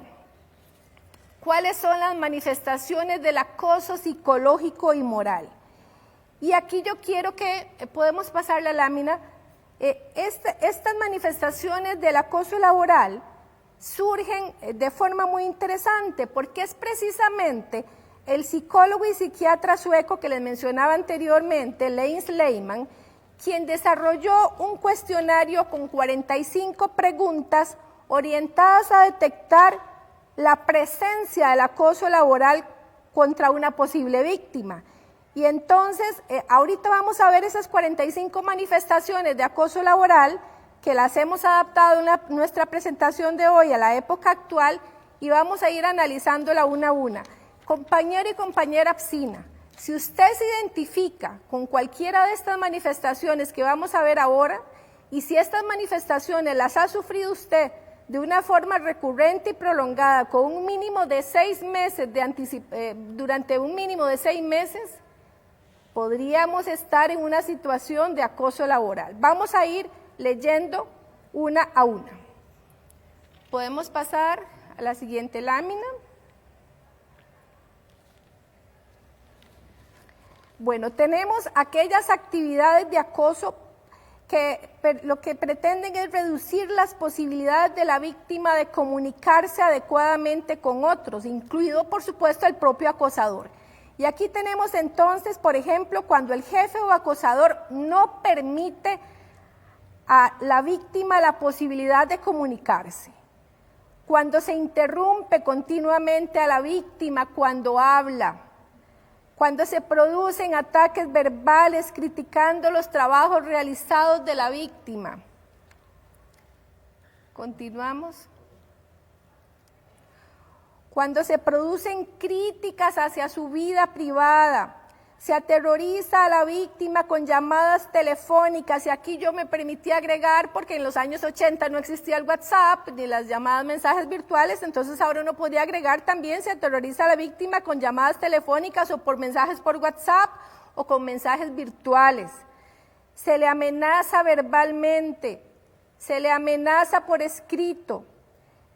¿cuáles son las manifestaciones del acoso psicológico y moral? Y aquí yo quiero que podemos pasar la lámina. Estas manifestaciones del acoso laboral surgen de forma muy interesante porque es precisamente el psicólogo y psiquiatra sueco que les mencionaba anteriormente, Heinz Lehmann, quien desarrolló un cuestionario con 45 preguntas orientadas a detectar la presencia del acoso laboral contra una posible víctima. Y entonces, ahorita vamos a ver esas 45 manifestaciones de acoso laboral que las hemos adaptado en nuestra presentación de hoy a la época actual y vamos a ir analizándola una a una. Compañero y compañera Apsina, si usted se identifica con cualquiera de estas manifestaciones que vamos a ver ahora y si estas manifestaciones las ha sufrido usted de una forma recurrente y prolongada con un mínimo de 6 meses, durante un mínimo de 6 meses, podríamos estar en una situación de acoso laboral. Vamos a ir leyendo una a una. Podemos pasar a la siguiente lámina. Bueno, tenemos aquellas actividades de acoso que lo que pretenden es reducir las posibilidades de la víctima de comunicarse adecuadamente con otros, incluido por supuesto el propio acosador. Y aquí tenemos entonces, por ejemplo, cuando el jefe o acosador no permite a la víctima la posibilidad de comunicarse, cuando se interrumpe continuamente a la víctima cuando habla, cuando se producen ataques verbales criticando los trabajos realizados de la víctima. Continuamos. Cuando se producen críticas hacia su vida privada, se aterroriza a la víctima con llamadas telefónicas, y aquí yo me permití agregar, porque en los años 80 no existía el WhatsApp ni las llamadas mensajes virtuales, entonces ahora uno podría agregar también, se aterroriza a la víctima con llamadas telefónicas o por mensajes por WhatsApp o con mensajes virtuales. Se le amenaza verbalmente, se le amenaza por escrito.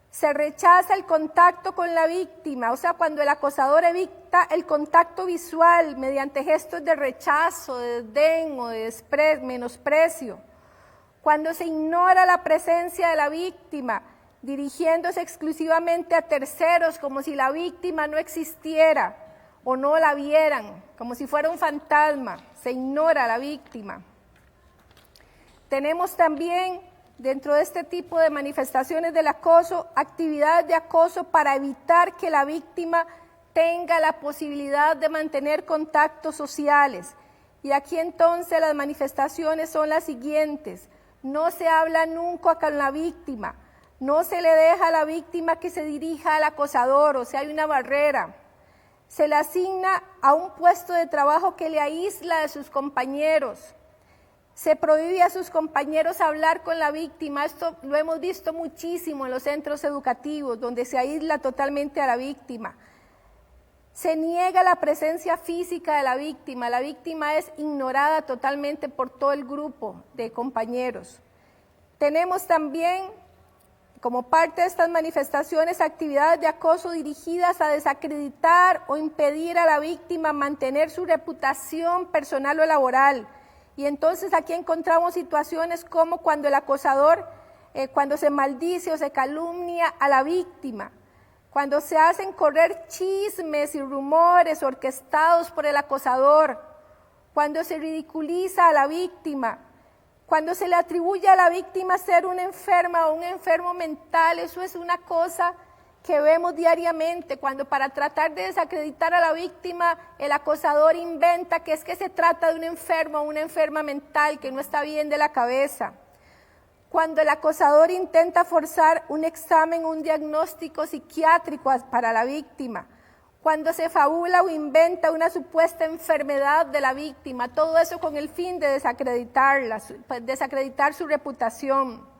Se rechaza el contacto con la víctima, o sea, cuando el acosador evita el contacto visual mediante gestos de rechazo, de desdén o de menosprecio. Cuando se ignora la presencia de la víctima, dirigiéndose exclusivamente a terceros como si la víctima no existiera o no la vieran, como si fuera un fantasma, se ignora a la víctima. Tenemos también, dentro de este tipo de manifestaciones del acoso, actividades de acoso para evitar que la víctima tenga la posibilidad de mantener contactos sociales. Y aquí entonces las manifestaciones son las siguientes: no se habla nunca con la víctima, no se le deja a la víctima que se dirija al acosador, o sea, hay una barrera. Se le asigna a un puesto de trabajo que le aísla de sus compañeros. Se prohíbe a sus compañeros hablar con la víctima. Esto lo hemos visto muchísimo en los centros educativos, donde se aísla totalmente a la víctima. Se niega la presencia física de la víctima es ignorada totalmente por todo el grupo de compañeros. Tenemos también, como parte de estas manifestaciones, actividades de acoso dirigidas a desacreditar o impedir a la víctima mantener su reputación personal o laboral. Y entonces aquí encontramos situaciones como cuando el acosador, cuando se maldice o se calumnia a la víctima, cuando se hacen correr chismes y rumores orquestados por el acosador, cuando se ridiculiza a la víctima, cuando se le atribuye a la víctima ser una enferma o un enfermo mental. Eso es una cosa que vemos diariamente, cuando para tratar de desacreditar a la víctima, el acosador inventa que es que se trata de un enfermo o una enferma mental, que no está bien de la cabeza. Cuando el acosador intenta forzar un examen o un diagnóstico psiquiátrico para la víctima, cuando se fabula o inventa una supuesta enfermedad de la víctima, todo eso con el fin de desacreditarla, desacreditar su reputación.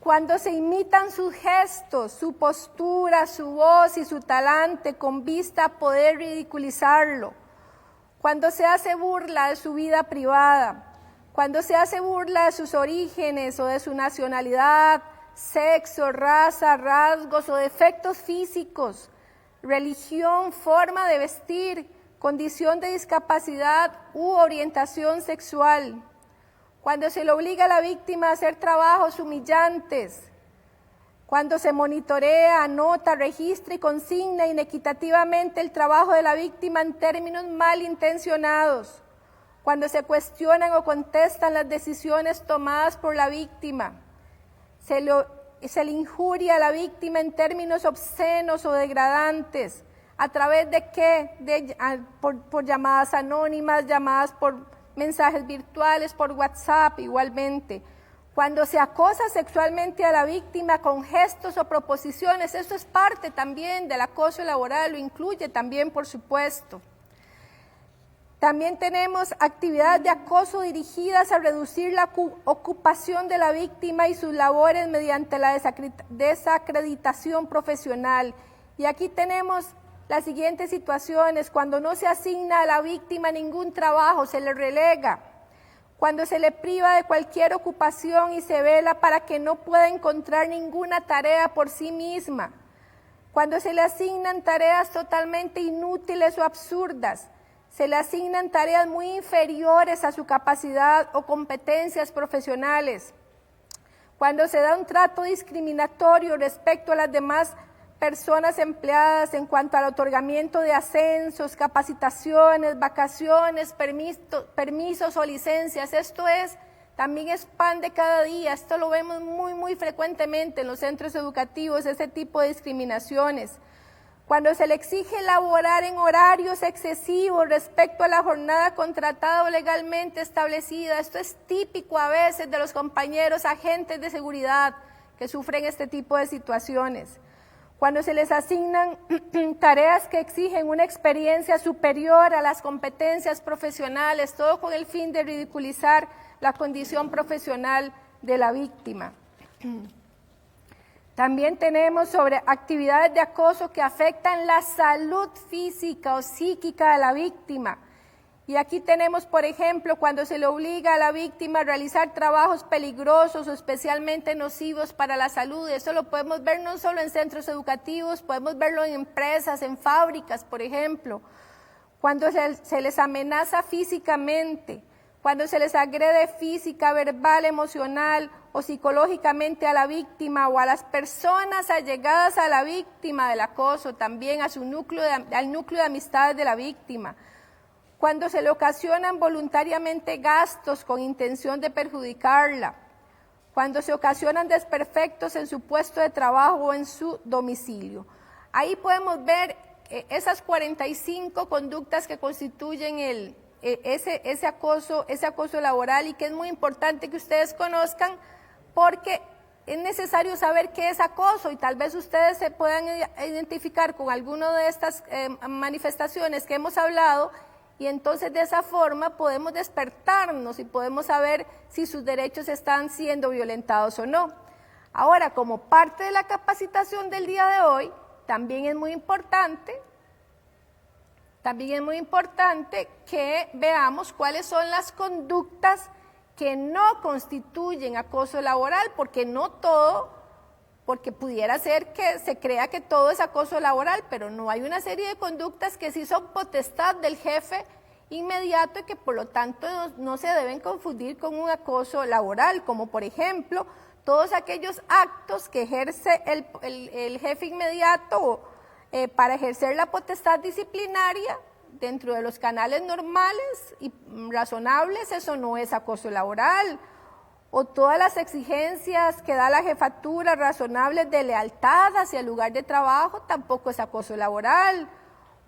Cuando se imitan sus gestos, su postura, su voz y su talante con vista a poder ridiculizarlo. Cuando se hace burla de su vida privada. Cuando se hace burla de sus orígenes o de su nacionalidad, sexo, raza, rasgos o defectos físicos, religión, forma de vestir, condición de discapacidad u orientación sexual. Cuando se le obliga a la víctima a hacer trabajos humillantes, cuando se monitorea, anota, registra y consigna inequitativamente el trabajo de la víctima en términos malintencionados, cuando se cuestionan o contestan las decisiones tomadas por la víctima, se le se le injuria a la víctima en términos obscenos o degradantes. ¿A través de qué? Por llamadas anónimas, llamadas por mensajes virtuales, por WhatsApp igualmente. Cuando se acosa sexualmente a la víctima con gestos o proposiciones, eso es parte también del acoso laboral, lo incluye también, por supuesto. También tenemos actividades de acoso dirigidas a reducir la ocupación de la víctima y sus labores mediante la desacreditación profesional. Y aquí tenemos las siguientes situaciones: cuando no se asigna a la víctima ningún trabajo, se le relega; cuando se le priva de cualquier ocupación y se vela para que no pueda encontrar ninguna tarea por sí misma; cuando se le asignan tareas totalmente inútiles o absurdas; se le asignan tareas muy inferiores a su capacidad o competencias profesionales; cuando se da un trato discriminatorio respecto a las demás personas empleadas en cuanto al otorgamiento de ascensos, capacitaciones, vacaciones, permisos o licencias. Esto también es pan de cada día, esto lo vemos muy frecuentemente en los centros educativos, ese tipo de discriminaciones. Cuando se le exige laborar en horarios excesivos respecto a la jornada contratada o legalmente establecida, esto es típico a veces de los compañeros agentes de seguridad que sufren este tipo de situaciones. Cuando se les asignan tareas que exigen una experiencia superior a las competencias profesionales, todo con el fin de ridiculizar la condición profesional de la víctima. También tenemos sobre actividades de acoso que afectan la salud física o psíquica de la víctima. Y aquí tenemos, por ejemplo, cuando se le obliga a la víctima a realizar trabajos peligrosos o especialmente nocivos para la salud. Eso lo podemos ver no solo en centros educativos, podemos verlo en empresas, en fábricas, por ejemplo. Cuando se les amenaza físicamente, cuando se les agrede física, verbal, emocional o psicológicamente a la víctima o a las personas allegadas a la víctima del acoso, también al núcleo de amistades de la víctima. Cuando se le ocasionan voluntariamente gastos con intención de perjudicarla, cuando se ocasionan desperfectos en su puesto de trabajo o en su domicilio. Ahí podemos ver esas 45 conductas que constituyen ese acoso laboral, y que es muy importante que ustedes conozcan, porque es necesario saber qué es acoso, y tal vez ustedes se puedan identificar con alguna de estas manifestaciones que hemos hablado, y entonces de esa forma podemos despertarnos y podemos saber si sus derechos están siendo violentados o no. Ahora, como parte de la capacitación del día de hoy, también es muy importante que veamos cuáles son las conductas que no constituyen acoso laboral, porque no todo, porque pudiera ser que se crea que todo es acoso laboral, pero no, hay una serie de conductas que sí son potestad del jefe inmediato y que por lo tanto no se deben confundir con un acoso laboral, como por ejemplo todos aquellos actos que ejerce el jefe inmediato para ejercer la potestad disciplinaria dentro de los canales normales y razonables. Eso no es acoso laboral. O todas las exigencias que da la jefatura razonables de lealtad hacia el lugar de trabajo, tampoco es acoso laboral.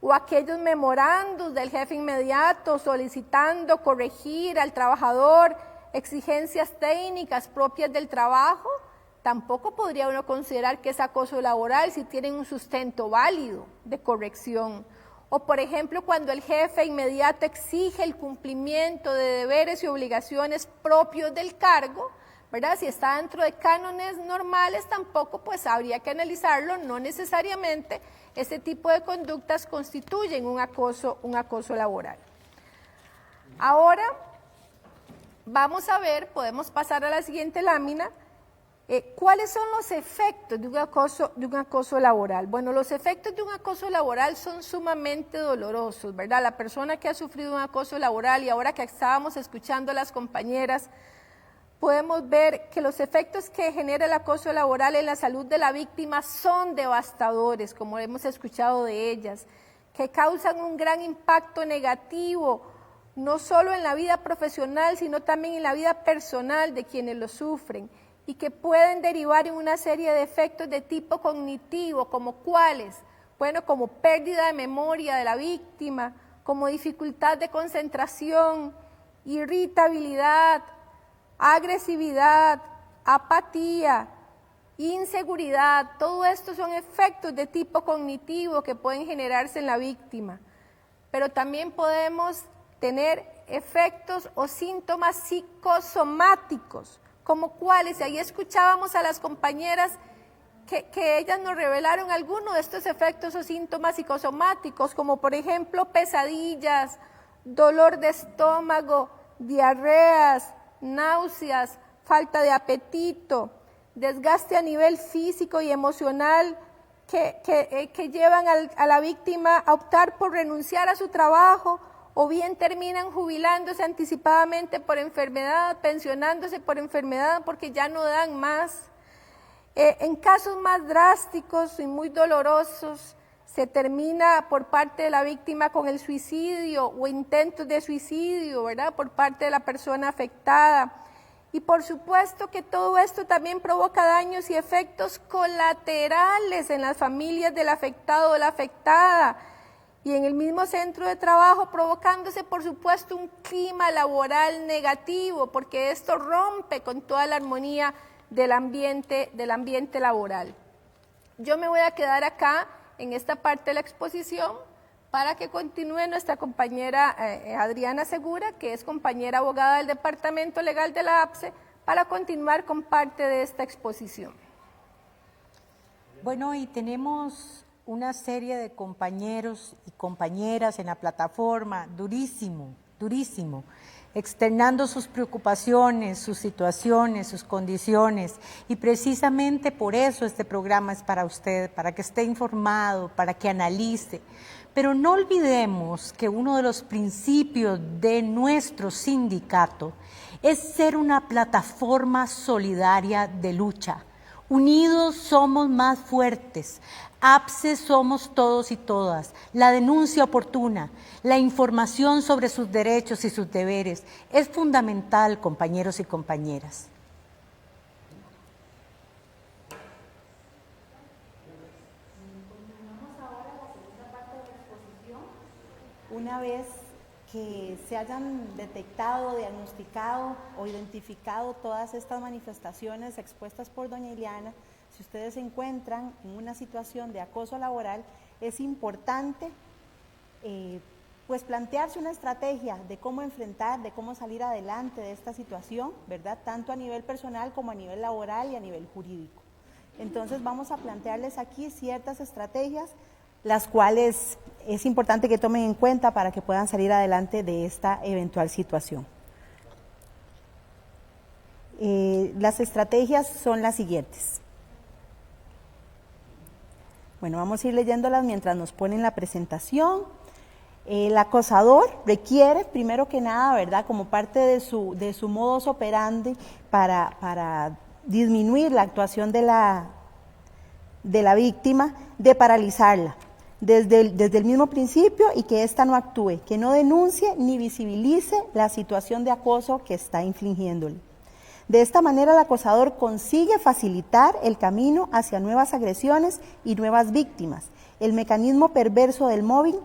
O aquellos memorandos del jefe inmediato solicitando corregir al trabajador exigencias técnicas propias del trabajo, tampoco podría uno considerar que es acoso laboral si tienen un sustento válido de corrección. O por ejemplo, cuando el jefe inmediato exige el cumplimiento de deberes y obligaciones propios del cargo, ¿verdad? Si está dentro de cánones normales, tampoco pues habría que analizarlo, no necesariamente ese tipo de conductas constituyen un acoso laboral. Ahora vamos a ver, podemos pasar a la siguiente lámina, ¿cuáles son los efectos de un acoso laboral? Bueno, los efectos de un acoso laboral son sumamente dolorosos, ¿verdad? La persona que ha sufrido un acoso laboral, y ahora que estábamos escuchando a las compañeras, podemos ver que los efectos que genera el acoso laboral en la salud de la víctima son devastadores, como hemos escuchado de ellas, que causan un gran impacto negativo, no solo en la vida profesional, sino también en la vida personal de quienes lo sufren. y que pueden derivar en una serie de efectos de tipo cognitivo, como cuáles, bueno, como pérdida de memoria de la víctima, como dificultad de concentración, irritabilidad, agresividad, apatía, inseguridad. Todo esto son efectos de tipo cognitivo que pueden generarse en la víctima, pero también podemos tener efectos o síntomas psicosomáticos, como cuáles, y ahí escuchábamos a las compañeras que ellas nos revelaron algunos de estos efectos o síntomas psicosomáticos, como por ejemplo pesadillas, dolor de estómago, diarreas, náuseas, falta de apetito, desgaste a nivel físico y emocional que llevan a la víctima a optar por renunciar a su trabajo, o bien terminan jubilándose anticipadamente por enfermedad, pensionándose por enfermedad porque ya no dan más. En casos más drásticos y muy dolorosos, se termina por parte de la víctima con el suicidio o intentos de suicidio, ¿verdad?, por parte de la persona afectada. Y por supuesto que todo esto también provoca daños y efectos colaterales en las familias del afectado o la afectada, y en el mismo centro de trabajo, provocándose por supuesto un clima laboral negativo, porque esto rompe con toda la armonía del ambiente laboral. Yo me voy a quedar acá en esta parte de la exposición para que continúe nuestra compañera Adriana Segura, que es compañera abogada del Departamento Legal de la APSE, para continuar con parte de esta exposición. Bueno, y tenemos una serie de compañeros y compañeras en la plataforma, durísimo, externando sus preocupaciones, sus situaciones, sus condiciones, y precisamente por eso este programa es para usted, para que esté informado, para que analice. Pero no olvidemos que uno de los principios de nuestro sindicato es ser una plataforma solidaria de lucha. Unidos somos más fuertes. APSE somos todos y todas. La denuncia oportuna, la información sobre sus derechos y sus deberes es fundamental, compañeros y compañeras. Una vez que se hayan detectado, diagnosticado o identificado todas estas manifestaciones expuestas por doña Ileana, si ustedes se encuentran en una situación de acoso laboral, es importante pues plantearse una estrategia de cómo enfrentar, de cómo salir adelante de esta situación, ¿verdad? Tanto a nivel personal como a nivel laboral y a nivel jurídico. Entonces vamos a plantearles aquí ciertas estrategias, las cuales es importante que tomen en cuenta para que puedan salir adelante de esta eventual situación. Las estrategias son las siguientes. Bueno, vamos a ir leyéndolas mientras nos ponen la presentación. El acosador requiere, primero que nada, ¿verdad?, como parte de su modus operandi para disminuir la actuación de la víctima, de paralizarla desde el mismo principio y que ésta no actúe, que no denuncie ni visibilice la situación de acoso que está infligiéndole. De esta manera el acosador consigue facilitar el camino hacia nuevas agresiones y nuevas víctimas. El mecanismo perverso del mobbing,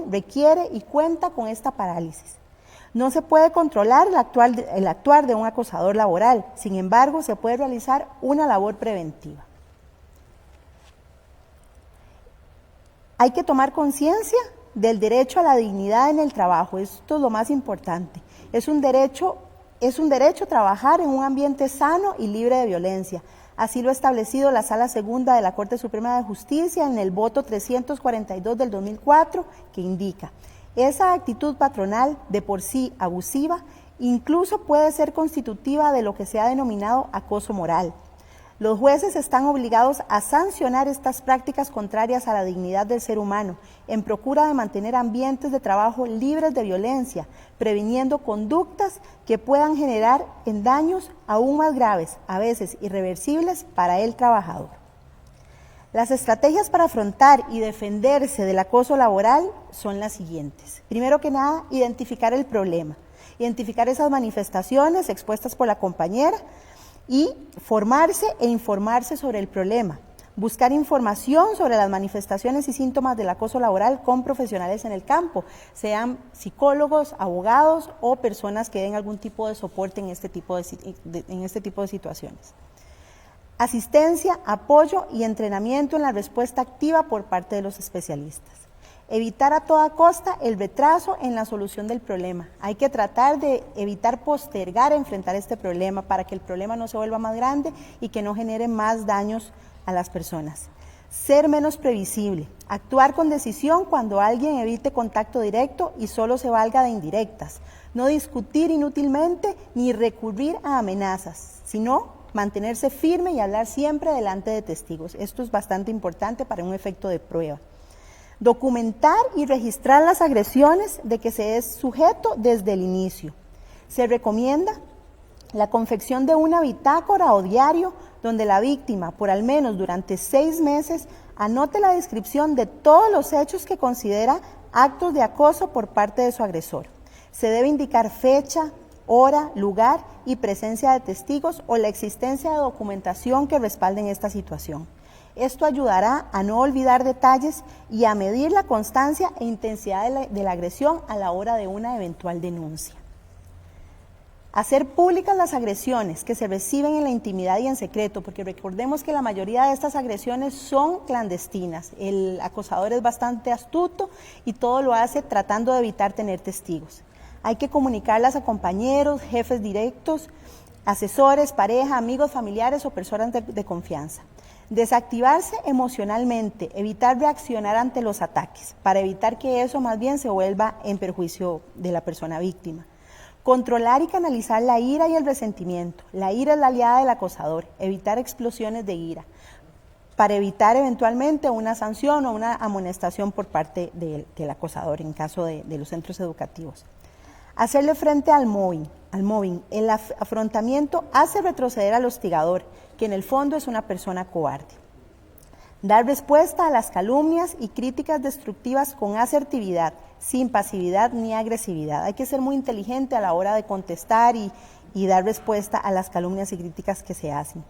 requiere y cuenta con esta parálisis. No se puede controlar el actuar de un acosador laboral, sin embargo se puede realizar una labor preventiva. Hay que tomar conciencia del derecho a la dignidad en el trabajo, esto es lo más importante. Es un derecho trabajar en un ambiente sano y libre de violencia. Así lo ha establecido la Sala Segunda de la Corte Suprema de Justicia en el voto 342 del 2004, que indica: esa actitud patronal de por sí abusiva incluso puede ser constitutiva de lo que se ha denominado acoso moral. Los jueces están obligados a sancionar estas prácticas contrarias a la dignidad del ser humano, en procura de mantener ambientes de trabajo libres de violencia, previniendo conductas que puedan generar daños aún más graves, a veces irreversibles, para el trabajador. Las estrategias para afrontar y defenderse del acoso laboral son las siguientes. Primero que nada, identificar el problema, identificar esas manifestaciones expuestas por la compañera, y formarse e informarse sobre el problema. Buscar información sobre las manifestaciones y síntomas del acoso laboral con profesionales en el campo, sean psicólogos, abogados o personas que den algún tipo de soporte en este tipo de situaciones. Asistencia, apoyo y entrenamiento en la respuesta activa por parte de los especialistas. Evitar a toda costa el retraso en la solución del problema. Hay que tratar de evitar postergar enfrentar este problema para que el problema no se vuelva más grande y que no genere más daños a las personas. Ser menos previsible. Actuar con decisión cuando alguien evite contacto directo y solo se valga de indirectas. No discutir inútilmente ni recurrir a amenazas, sino mantenerse firme y hablar siempre delante de testigos. Esto es bastante importante para un efecto de prueba. Documentar y registrar las agresiones de que se es sujeto desde el inicio. Se recomienda la confección de una bitácora o diario donde la víctima, por al menos durante 6 meses, anote la descripción de todos los hechos que considera actos de acoso por parte de su agresor. Se debe indicar fecha, hora, lugar y presencia de testigos o la existencia de documentación que respalden esta situación. Esto ayudará a no olvidar detalles y a medir la constancia e intensidad de la agresión a la hora de una eventual denuncia. Hacer públicas las agresiones que se reciben en la intimidad y en secreto, porque recordemos que la mayoría de estas agresiones son clandestinas. El acosador es bastante astuto y todo lo hace tratando de evitar tener testigos. Hay que comunicarlas a compañeros, jefes directos, asesores, pareja, amigos, familiares o personas de confianza. Desactivarse emocionalmente, evitar reaccionar ante los ataques, para evitar que eso más bien se vuelva en perjuicio de la persona víctima. Controlar y canalizar la ira y el resentimiento. La ira es la aliada del acosador. Evitar explosiones de ira, para evitar eventualmente una sanción o una amonestación por parte del acosador en caso de los centros educativos. Hacerle frente al mobbing. El afrontamiento hace retroceder al hostigador, que en el fondo es una persona cobarde. Dar respuesta a las calumnias y críticas destructivas con asertividad, sin pasividad ni agresividad. Hay que ser muy inteligente a la hora de contestar y dar respuesta a las calumnias y críticas que se hacen.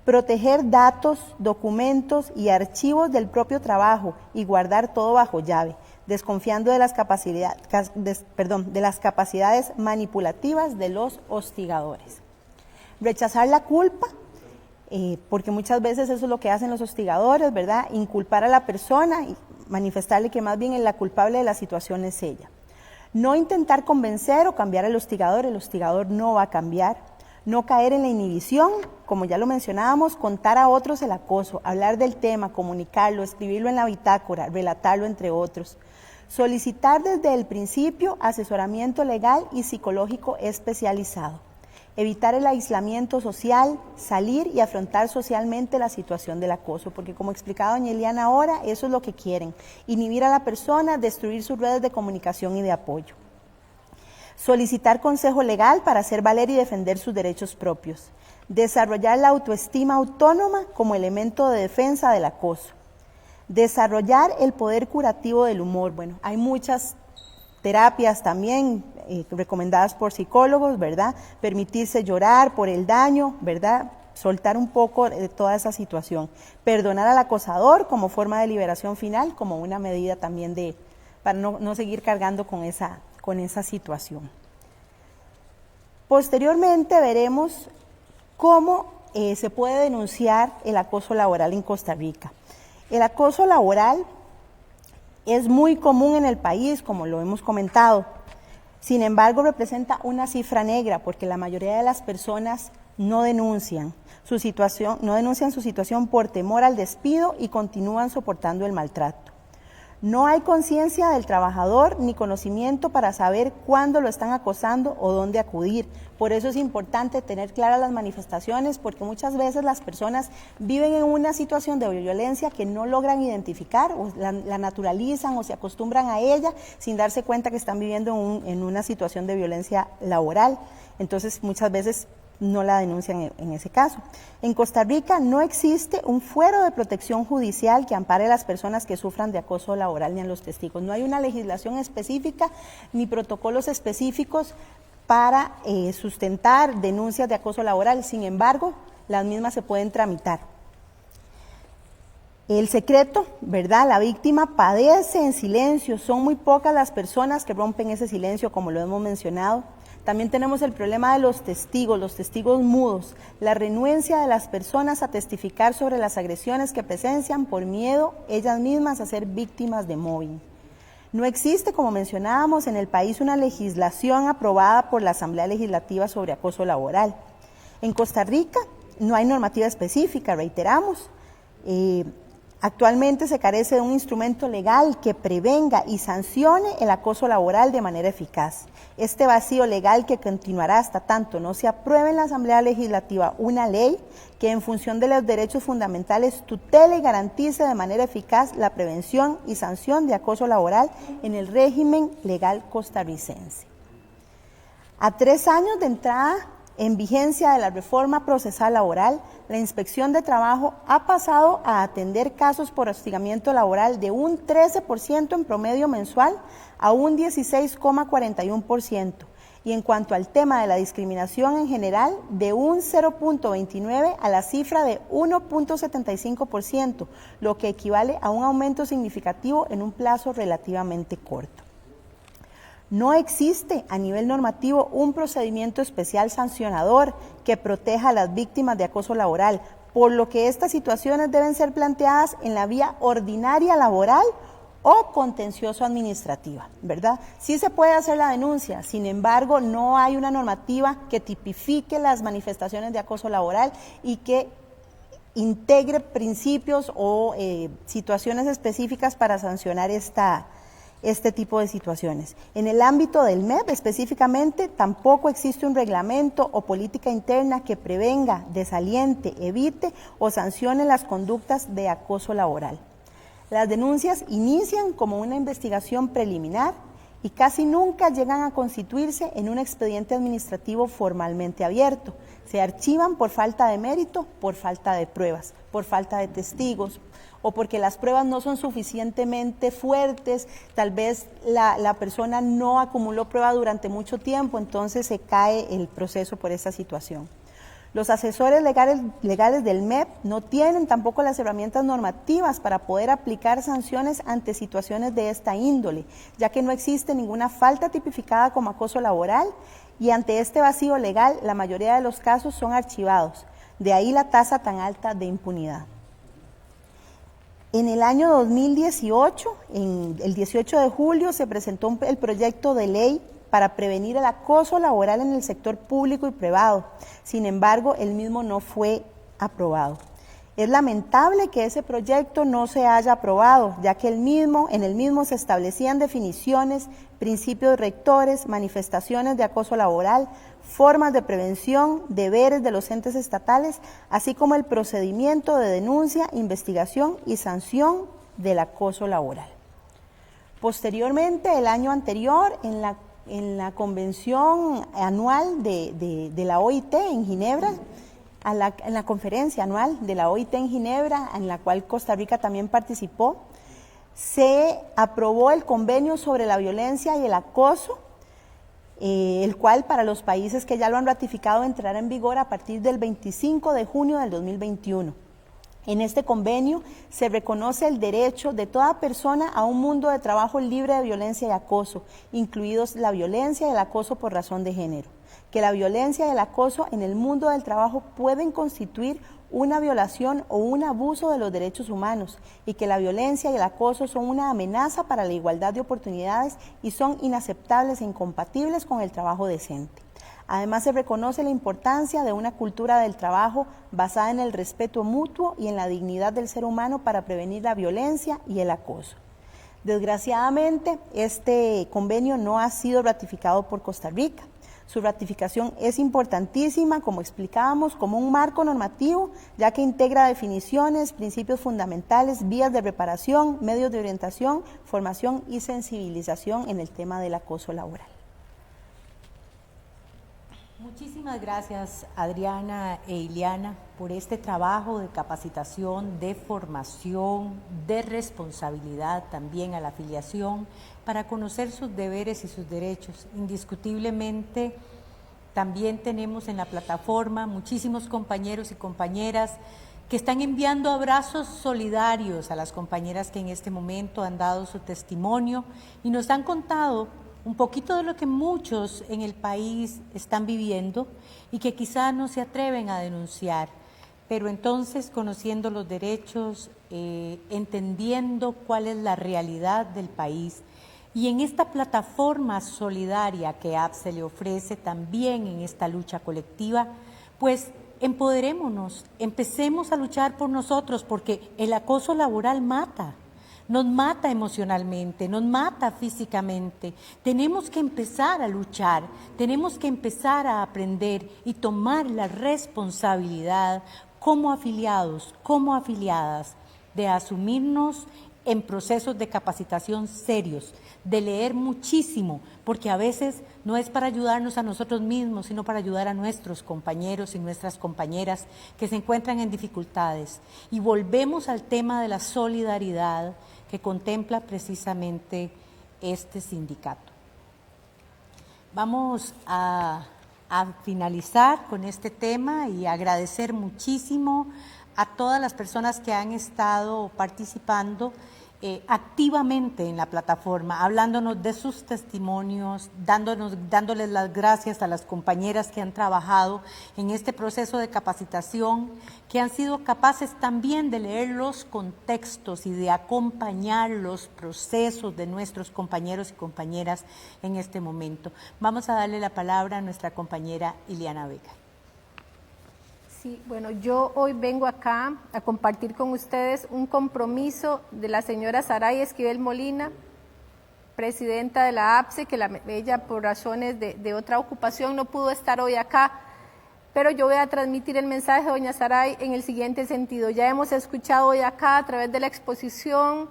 Proteger datos, documentos y archivos del propio trabajo y guardar todo bajo llave, desconfiando de las capacidades manipulativas de los hostigadores. Rechazar la culpa, porque muchas veces eso es lo que hacen los hostigadores, ¿verdad? Inculpar a la persona y manifestarle que más bien la culpable de la situación es ella. No intentar convencer o cambiar al hostigador, el hostigador no va a cambiar. No caer en la inhibición, como ya lo mencionábamos, contar a otros el acoso, hablar del tema, comunicarlo, escribirlo en la bitácora, relatarlo entre otros. Solicitar desde el principio asesoramiento legal y psicológico especializado. Evitar el aislamiento social, salir y afrontar socialmente la situación del acoso, porque como explicaba doña Eliana ahora, eso es lo que quieren, inhibir a la persona, destruir sus redes de comunicación y de apoyo. Solicitar consejo legal para hacer valer y defender sus derechos propios. Desarrollar la autoestima autónoma como elemento de defensa del acoso. Desarrollar el poder curativo del humor. Bueno, hay muchas terapias también recomendadas por psicólogos, ¿verdad? Permitirse llorar por el daño, ¿verdad? Soltar un poco de toda esa situación. Perdonar al acosador como forma de liberación final, como una medida también para no seguir cargando con esa situación. Posteriormente veremos cómo se puede denunciar el acoso laboral en Costa Rica. El acoso laboral es muy común en el país, como lo hemos comentado. Sin embargo, representa una cifra negra porque la mayoría de las personas no denuncian su situación por temor al despido y continúan soportando el maltrato. No hay conciencia del trabajador ni conocimiento para saber cuándo lo están acosando o dónde acudir. Por eso es importante tener claras las manifestaciones, porque muchas veces las personas viven en una situación de violencia que no logran identificar, o la naturalizan o se acostumbran a ella sin darse cuenta que están viviendo en una situación de violencia laboral. Entonces muchas veces no la denuncian en ese caso. En Costa Rica no existe un fuero de protección judicial que ampare a las personas que sufran de acoso laboral ni a los testigos. No hay una legislación específica ni protocolos específicos para sustentar denuncias de acoso laboral. Sin embargo, las mismas se pueden tramitar. El secreto, ¿verdad? La víctima padece en silencio. Son muy pocas las personas que rompen ese silencio, como lo hemos mencionado. También tenemos el problema de los testigos mudos, la renuencia de las personas a testificar sobre las agresiones que presencian por miedo ellas mismas a ser víctimas de mobbing. No existe, como mencionábamos, en el país una legislación aprobada por la Asamblea Legislativa sobre acoso laboral. En Costa Rica no hay normativa específica, reiteramos. Actualmente se carece de un instrumento legal que prevenga y sancione el acoso laboral de manera eficaz. Este vacío legal que continuará hasta tanto no se apruebe en la Asamblea Legislativa una ley que en función de los derechos fundamentales tutele y garantice de manera eficaz la prevención y sanción de acoso laboral en el régimen legal costarricense. A 3 años de entrada en vigencia de la reforma procesal laboral, la Inspección de Trabajo ha pasado a atender casos por hostigamiento laboral de un 13% en promedio mensual a un 16,41%. Y en cuanto al tema de la discriminación en general, de un 0,29 a la cifra de 1,75%, lo que equivale a un aumento significativo en un plazo relativamente corto. No existe a nivel normativo un procedimiento especial sancionador que proteja a las víctimas de acoso laboral, por lo que estas situaciones deben ser planteadas en la vía ordinaria laboral o contencioso administrativa, ¿verdad? Sí se puede hacer la denuncia, sin embargo, no hay una normativa que tipifique las manifestaciones de acoso laboral y que integre principios o situaciones específicas para sancionar este tipo de situaciones. En el ámbito del MEP específicamente, tampoco existe un reglamento o política interna que prevenga, desaliente, evite o sancione las conductas de acoso laboral. Las denuncias inician como una investigación preliminar y casi nunca llegan a constituirse en un expediente administrativo formalmente abierto. Se archivan por falta de mérito, por falta de pruebas, por falta de testigos, o porque las pruebas no son suficientemente fuertes, tal vez la persona no acumuló prueba durante mucho tiempo, entonces se cae el proceso por esa situación. Los asesores legales del MEP no tienen tampoco las herramientas normativas para poder aplicar sanciones ante situaciones de esta índole, ya que no existe ninguna falta tipificada como acoso laboral y ante este vacío legal la mayoría de los casos son archivados, de ahí la tasa tan alta de impunidad. En el año 2018, el 18 de julio, se presentó el proyecto de ley para prevenir el acoso laboral en el sector público y privado. Sin embargo, el mismo no fue aprobado. Es lamentable que ese proyecto no se haya aprobado, ya que en el mismo se establecían definiciones, principios rectores, manifestaciones de acoso laboral, formas de prevención, deberes de los entes estatales, así como el procedimiento de denuncia, investigación y sanción del acoso laboral. Posteriormente, el año anterior, en la convención anual de la OIT en Ginebra, en la conferencia anual de la OIT en Ginebra, en la cual Costa Rica también participó, se aprobó el convenio sobre la violencia y el acoso, el cual para los países que ya lo han ratificado entrará en vigor a partir del 25 de junio del 2021. En este convenio se reconoce el derecho de toda persona a un mundo de trabajo libre de violencia y acoso, incluidos la violencia y el acoso por razón de género. Que la violencia y el acoso en el mundo del trabajo pueden constituir una violación o un abuso de los derechos humanos y que la violencia y el acoso son una amenaza para la igualdad de oportunidades y son inaceptables e incompatibles con el trabajo decente. Además, se reconoce la importancia de una cultura del trabajo basada en el respeto mutuo y en la dignidad del ser humano para prevenir la violencia y el acoso. Desgraciadamente, este convenio no ha sido ratificado por Costa Rica. Su ratificación es importantísima, como explicábamos, como un marco normativo, ya que integra definiciones, principios fundamentales, vías de reparación, medios de orientación, formación y sensibilización en el tema del acoso laboral. Muchísimas gracias, Adriana e Iliana, por este trabajo de capacitación, de formación, de responsabilidad también a la afiliación, para conocer sus deberes y sus derechos. Indiscutiblemente, También tenemos en la plataforma muchísimos compañeros y compañeras que están enviando abrazos solidarios a las compañeras que en este momento han dado su testimonio y nos han contado un poquito de lo que muchos en el país están viviendo y que quizá no se atreven a denunciar. Pero entonces, conociendo los derechos, entendiendo cuál es la realidad del país, y en esta plataforma solidaria que APSE le ofrece también en esta lucha colectiva, pues empoderémonos, empecemos a luchar por nosotros, porque el acoso laboral mata. Nos mata emocionalmente, nos mata físicamente. Tenemos que empezar a luchar, tenemos que empezar a aprender y tomar la responsabilidad como afiliados, como afiliadas, de asumirnos en procesos de capacitación serios, de leer muchísimo, porque a veces no es para ayudarnos a nosotros mismos, sino para ayudar a nuestros compañeros y nuestras compañeras que se encuentran en dificultades. Y volvemos al tema de la solidaridad que contempla precisamente este sindicato. Vamos a finalizar con este tema y agradecer muchísimo a todas las personas que han estado participando activamente en la plataforma, hablándonos de sus testimonios, dándoles las gracias a las compañeras que han trabajado en este proceso de capacitación, que han sido capaces también de leer los contextos y de acompañar los procesos de nuestros compañeros y compañeras en este momento. Vamos a darle la palabra a nuestra compañera Iliana Vega. Sí, bueno, yo hoy vengo acá a compartir con ustedes un compromiso de la señora Saray Esquivel Molina, presidenta de la APSE, que ella por razones de otra ocupación no pudo estar hoy acá, pero yo voy a transmitir el mensaje de doña Saray en el siguiente sentido. Ya hemos escuchado hoy acá a través de la exposición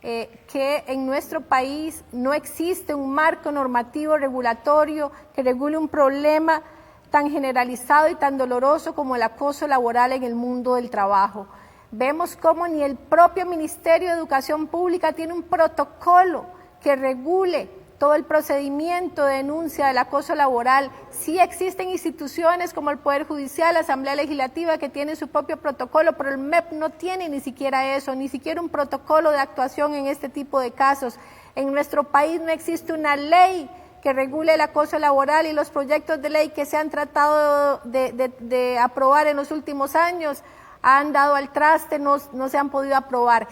que en nuestro país no existe un marco normativo regulatorio que regule un problema tan generalizado y tan doloroso como el acoso laboral en el mundo del trabajo. Vemos cómo ni el propio Ministerio de Educación Pública tiene un protocolo que regule todo el procedimiento de denuncia del acoso laboral. Sí existen instituciones como el Poder Judicial, la Asamblea Legislativa, que tienen su propio protocolo, pero el MEP no tiene ni siquiera eso, ni siquiera un protocolo de actuación en este tipo de casos. En nuestro país no existe una ley que regule el acoso laboral, y los proyectos de ley que se han tratado de aprobar en los últimos años han dado al traste, no se han podido aprobar.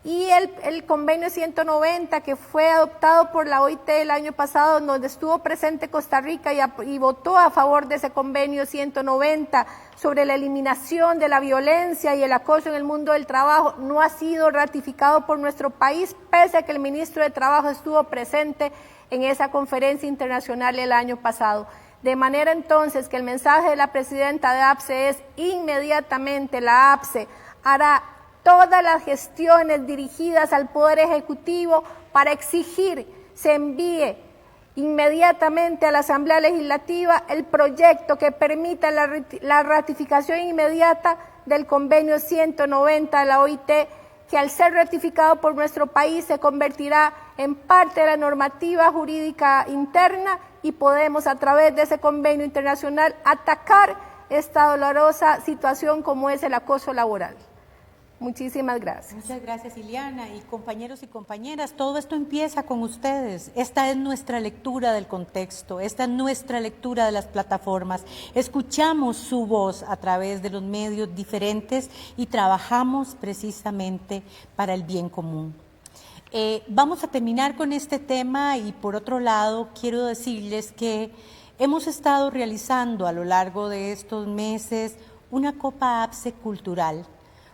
Y el convenio 190 que fue adoptado por la OIT el año pasado, donde estuvo presente Costa Rica y votó a favor de ese convenio 190 sobre la eliminación de la violencia y el acoso en el mundo del trabajo, no ha sido ratificado por nuestro país, pese a que el ministro de Trabajo estuvo presente en esa conferencia internacional el año pasado. De manera entonces que el mensaje de la presidenta de APSE es: inmediatamente la APSE hará todas las gestiones dirigidas al Poder Ejecutivo para exigir se envíe inmediatamente a la Asamblea Legislativa el proyecto que permita la ratificación inmediata del convenio 190 de la OIT, que al ser ratificado por nuestro país se convertirá en parte de la normativa jurídica interna, y podemos a través de ese convenio internacional atacar esta dolorosa situación como es el acoso laboral. Muchísimas gracias. Muchas gracias, Iliana. Y compañeros y compañeras, todo esto empieza con ustedes. Esta es nuestra lectura del contexto, esta es nuestra lectura de las plataformas. Escuchamos su voz a través de los medios diferentes y trabajamos precisamente para el bien común. Vamos a terminar con este tema, y por otro lado quiero decirles que hemos estado realizando a lo largo de estos meses una Copa APSE cultural.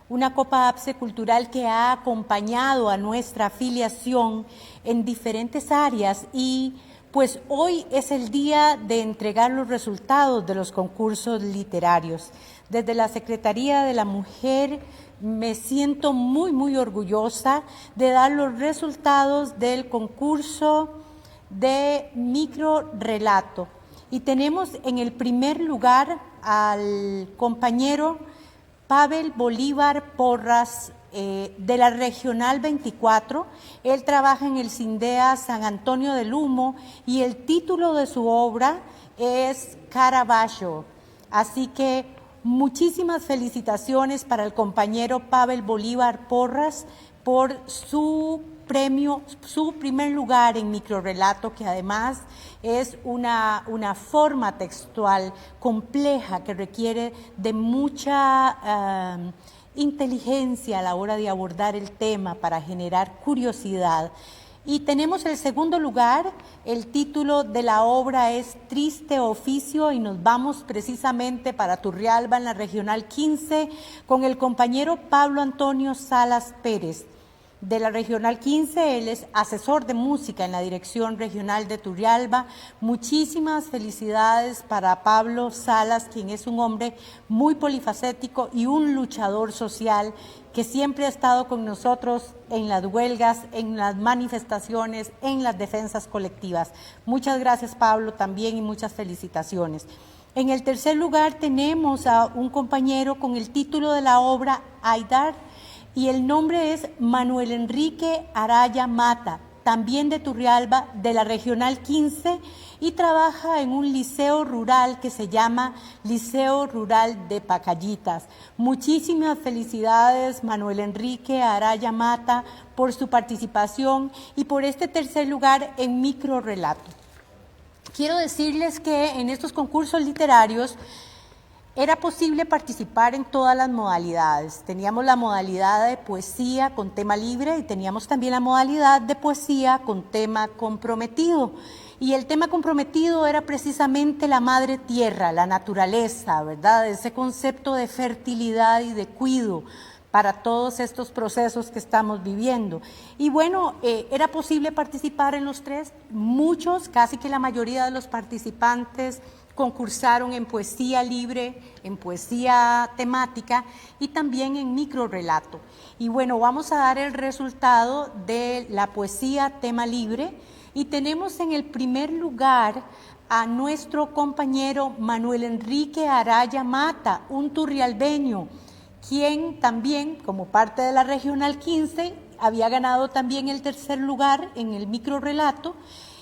Una Copa APSE cultural que ha acompañado a nuestra afiliación en diferentes áreas, y pues hoy es el día de entregar los resultados de los concursos literarios. Desde la Secretaría de la Mujer me siento muy orgullosa de dar los resultados del concurso de microrrelato. Y tenemos en el primer lugar al compañero Pavel Bolívar Porras, de la Regional 24. Él trabaja en el CINDEA San Antonio del Humo, y el título de su obra es Caravaggio. Así que muchísimas felicitaciones para el compañero Pavel Bolívar Porras por su premio, su primer lugar en microrrelato, que además es una forma textual compleja que requiere de mucha inteligencia a la hora de abordar el tema para generar curiosidad. Y tenemos el segundo lugar, el título de la obra es Triste Oficio, y nos vamos precisamente para Turrialba en la Regional 15 con el compañero Pablo Antonio Salas Pérez. De la Regional 15, él es asesor de música en la Dirección Regional de Turrialba. Muchísimas felicidades para Pablo Salas, quien es un hombre muy polifacético y un luchador social que siempre ha estado con nosotros en las huelgas, en las manifestaciones, en las defensas colectivas. Muchas gracias, Pablo, también, y muchas felicitaciones. En el tercer lugar tenemos a un compañero con el título de la obra Aidar, y el nombre es Manuel Enrique Araya Mata, también de Turrialba, de la Regional 15, y trabaja en un liceo rural que se llama Liceo Rural de Pacayitas. Muchísimas felicidades, Manuel Enrique Araya Mata, por su participación y por este tercer lugar en microrrelato. Quiero decirles que en estos concursos literarios era posible participar en todas las modalidades. Teníamos la modalidad de poesía con tema libre y teníamos también la modalidad de poesía con tema comprometido. Y el tema comprometido era precisamente la madre tierra, la naturaleza, ¿verdad? Ese concepto de fertilidad y de cuidado para todos estos procesos que estamos viviendo. Y bueno, era posible participar en los tres. Muchos, casi que la mayoría de los participantes concursaron en poesía libre, en poesía temática y también en microrrelato. Y bueno, vamos a dar el resultado de la poesía tema libre y tenemos en el primer lugar a nuestro compañero Manuel Enrique Araya Mata, un turrialbeño, quien también, como parte de la Regional 15, había ganado también el tercer lugar en el microrrelato.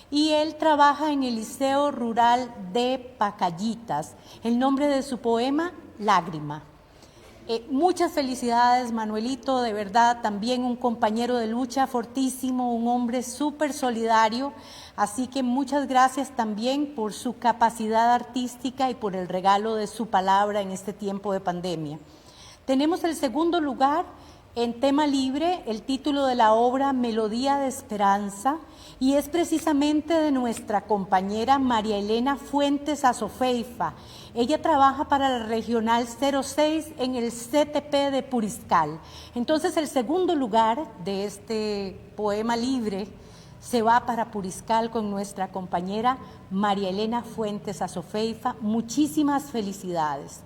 Y él trabaja en el Liceo Rural de Pacayitas. El nombre de su poema, Lágrima. Muchas felicidades, Manuelito, de verdad, también un compañero de lucha fortísimo, un hombre súper solidario. Así que muchas gracias también por su capacidad artística y por el regalo de su palabra en este tiempo de pandemia. Tenemos el segundo lugar en tema libre, el título de la obra Melodía de Esperanza, y es precisamente de nuestra compañera María Elena Fuentes Azofeifa. Ella trabaja para la Regional 06 en el CTP de Puriscal. Entonces el segundo lugar de este poema libre se va para Puriscal con nuestra compañera María Elena Fuentes Azofeifa. Muchísimas felicidades.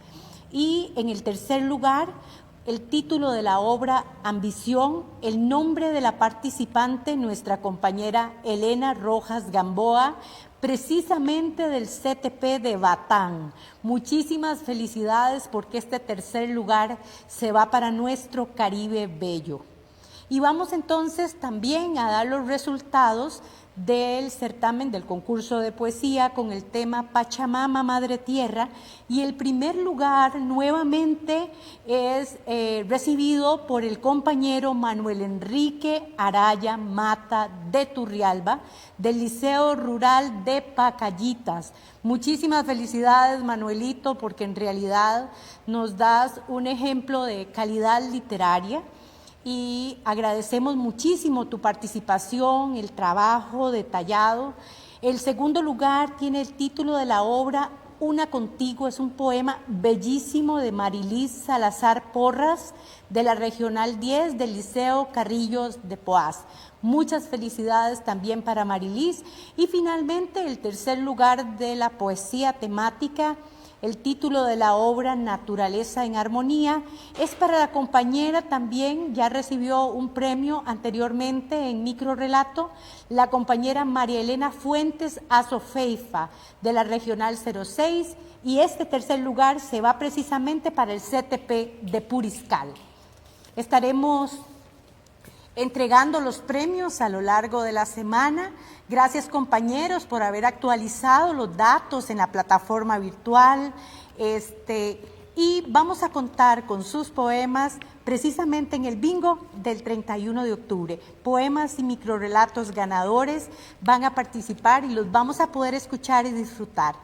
Y en el tercer lugar, el título de la obra Ambición, el nombre de la participante, nuestra compañera Elena Rojas Gamboa, precisamente del CTP de Batán. Muchísimas felicidades porque este tercer lugar se va para nuestro Caribe bello. Y vamos entonces también a dar los resultados del certamen del concurso de poesía con el tema Pachamama, Madre Tierra, y el primer lugar nuevamente es recibido por el compañero Manuel Enrique Araya Mata de Turrialba, del Liceo Rural de Pacayitas. Muchísimas felicidades, Manuelito, porque en realidad nos das un ejemplo de calidad literaria. Y agradecemos muchísimo tu participación, el trabajo detallado. El segundo lugar tiene el título de la obra Una contigo, es un poema bellísimo de Marilis Salazar Porras, de la Regional 10 del Liceo Carrillos de Poás. Muchas felicidades también para Marilis. Y finalmente el tercer lugar de la poesía temática, el título de la obra Naturaleza en Armonía, es para la compañera también, ya recibió un premio anteriormente en microrrelato, la compañera María Elena Fuentes Azofeifa de la Regional 06, y este tercer lugar se va precisamente para el CTP de Puriscal. Estaremos entregando los premios a lo largo de la semana. Gracias, compañeros, por haber actualizado los datos en la plataforma virtual. Y vamos a contar con sus poemas precisamente en el bingo del 31 de octubre. Poemas y microrelatos ganadores van a participar y los vamos a poder escuchar y disfrutar.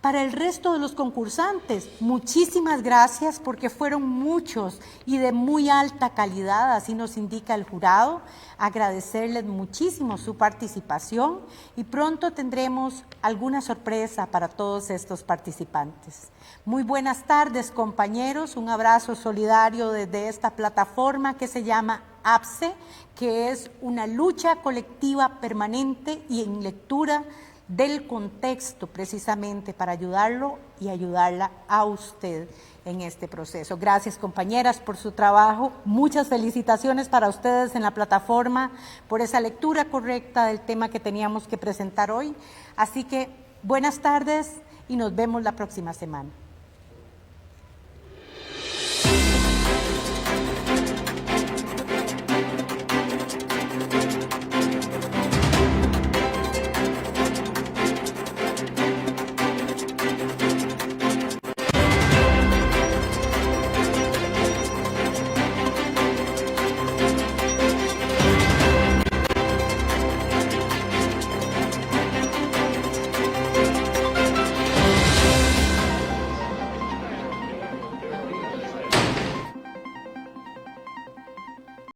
Para el resto de los concursantes, muchísimas gracias porque fueron muchos y de muy alta calidad, así nos indica el jurado. Agradecerles muchísimo su participación y pronto tendremos alguna sorpresa para todos estos participantes. Muy buenas tardes, compañeros. Un abrazo solidario desde esta plataforma que se llama APSE, que es una lucha colectiva permanente y en lectura del contexto precisamente para ayudarlo y ayudarla a usted en este proceso. Gracias, compañeras, por su trabajo. Muchas felicitaciones para ustedes en la plataforma por esa lectura correcta del tema que teníamos que presentar hoy. Así que buenas tardes y nos vemos la próxima semana.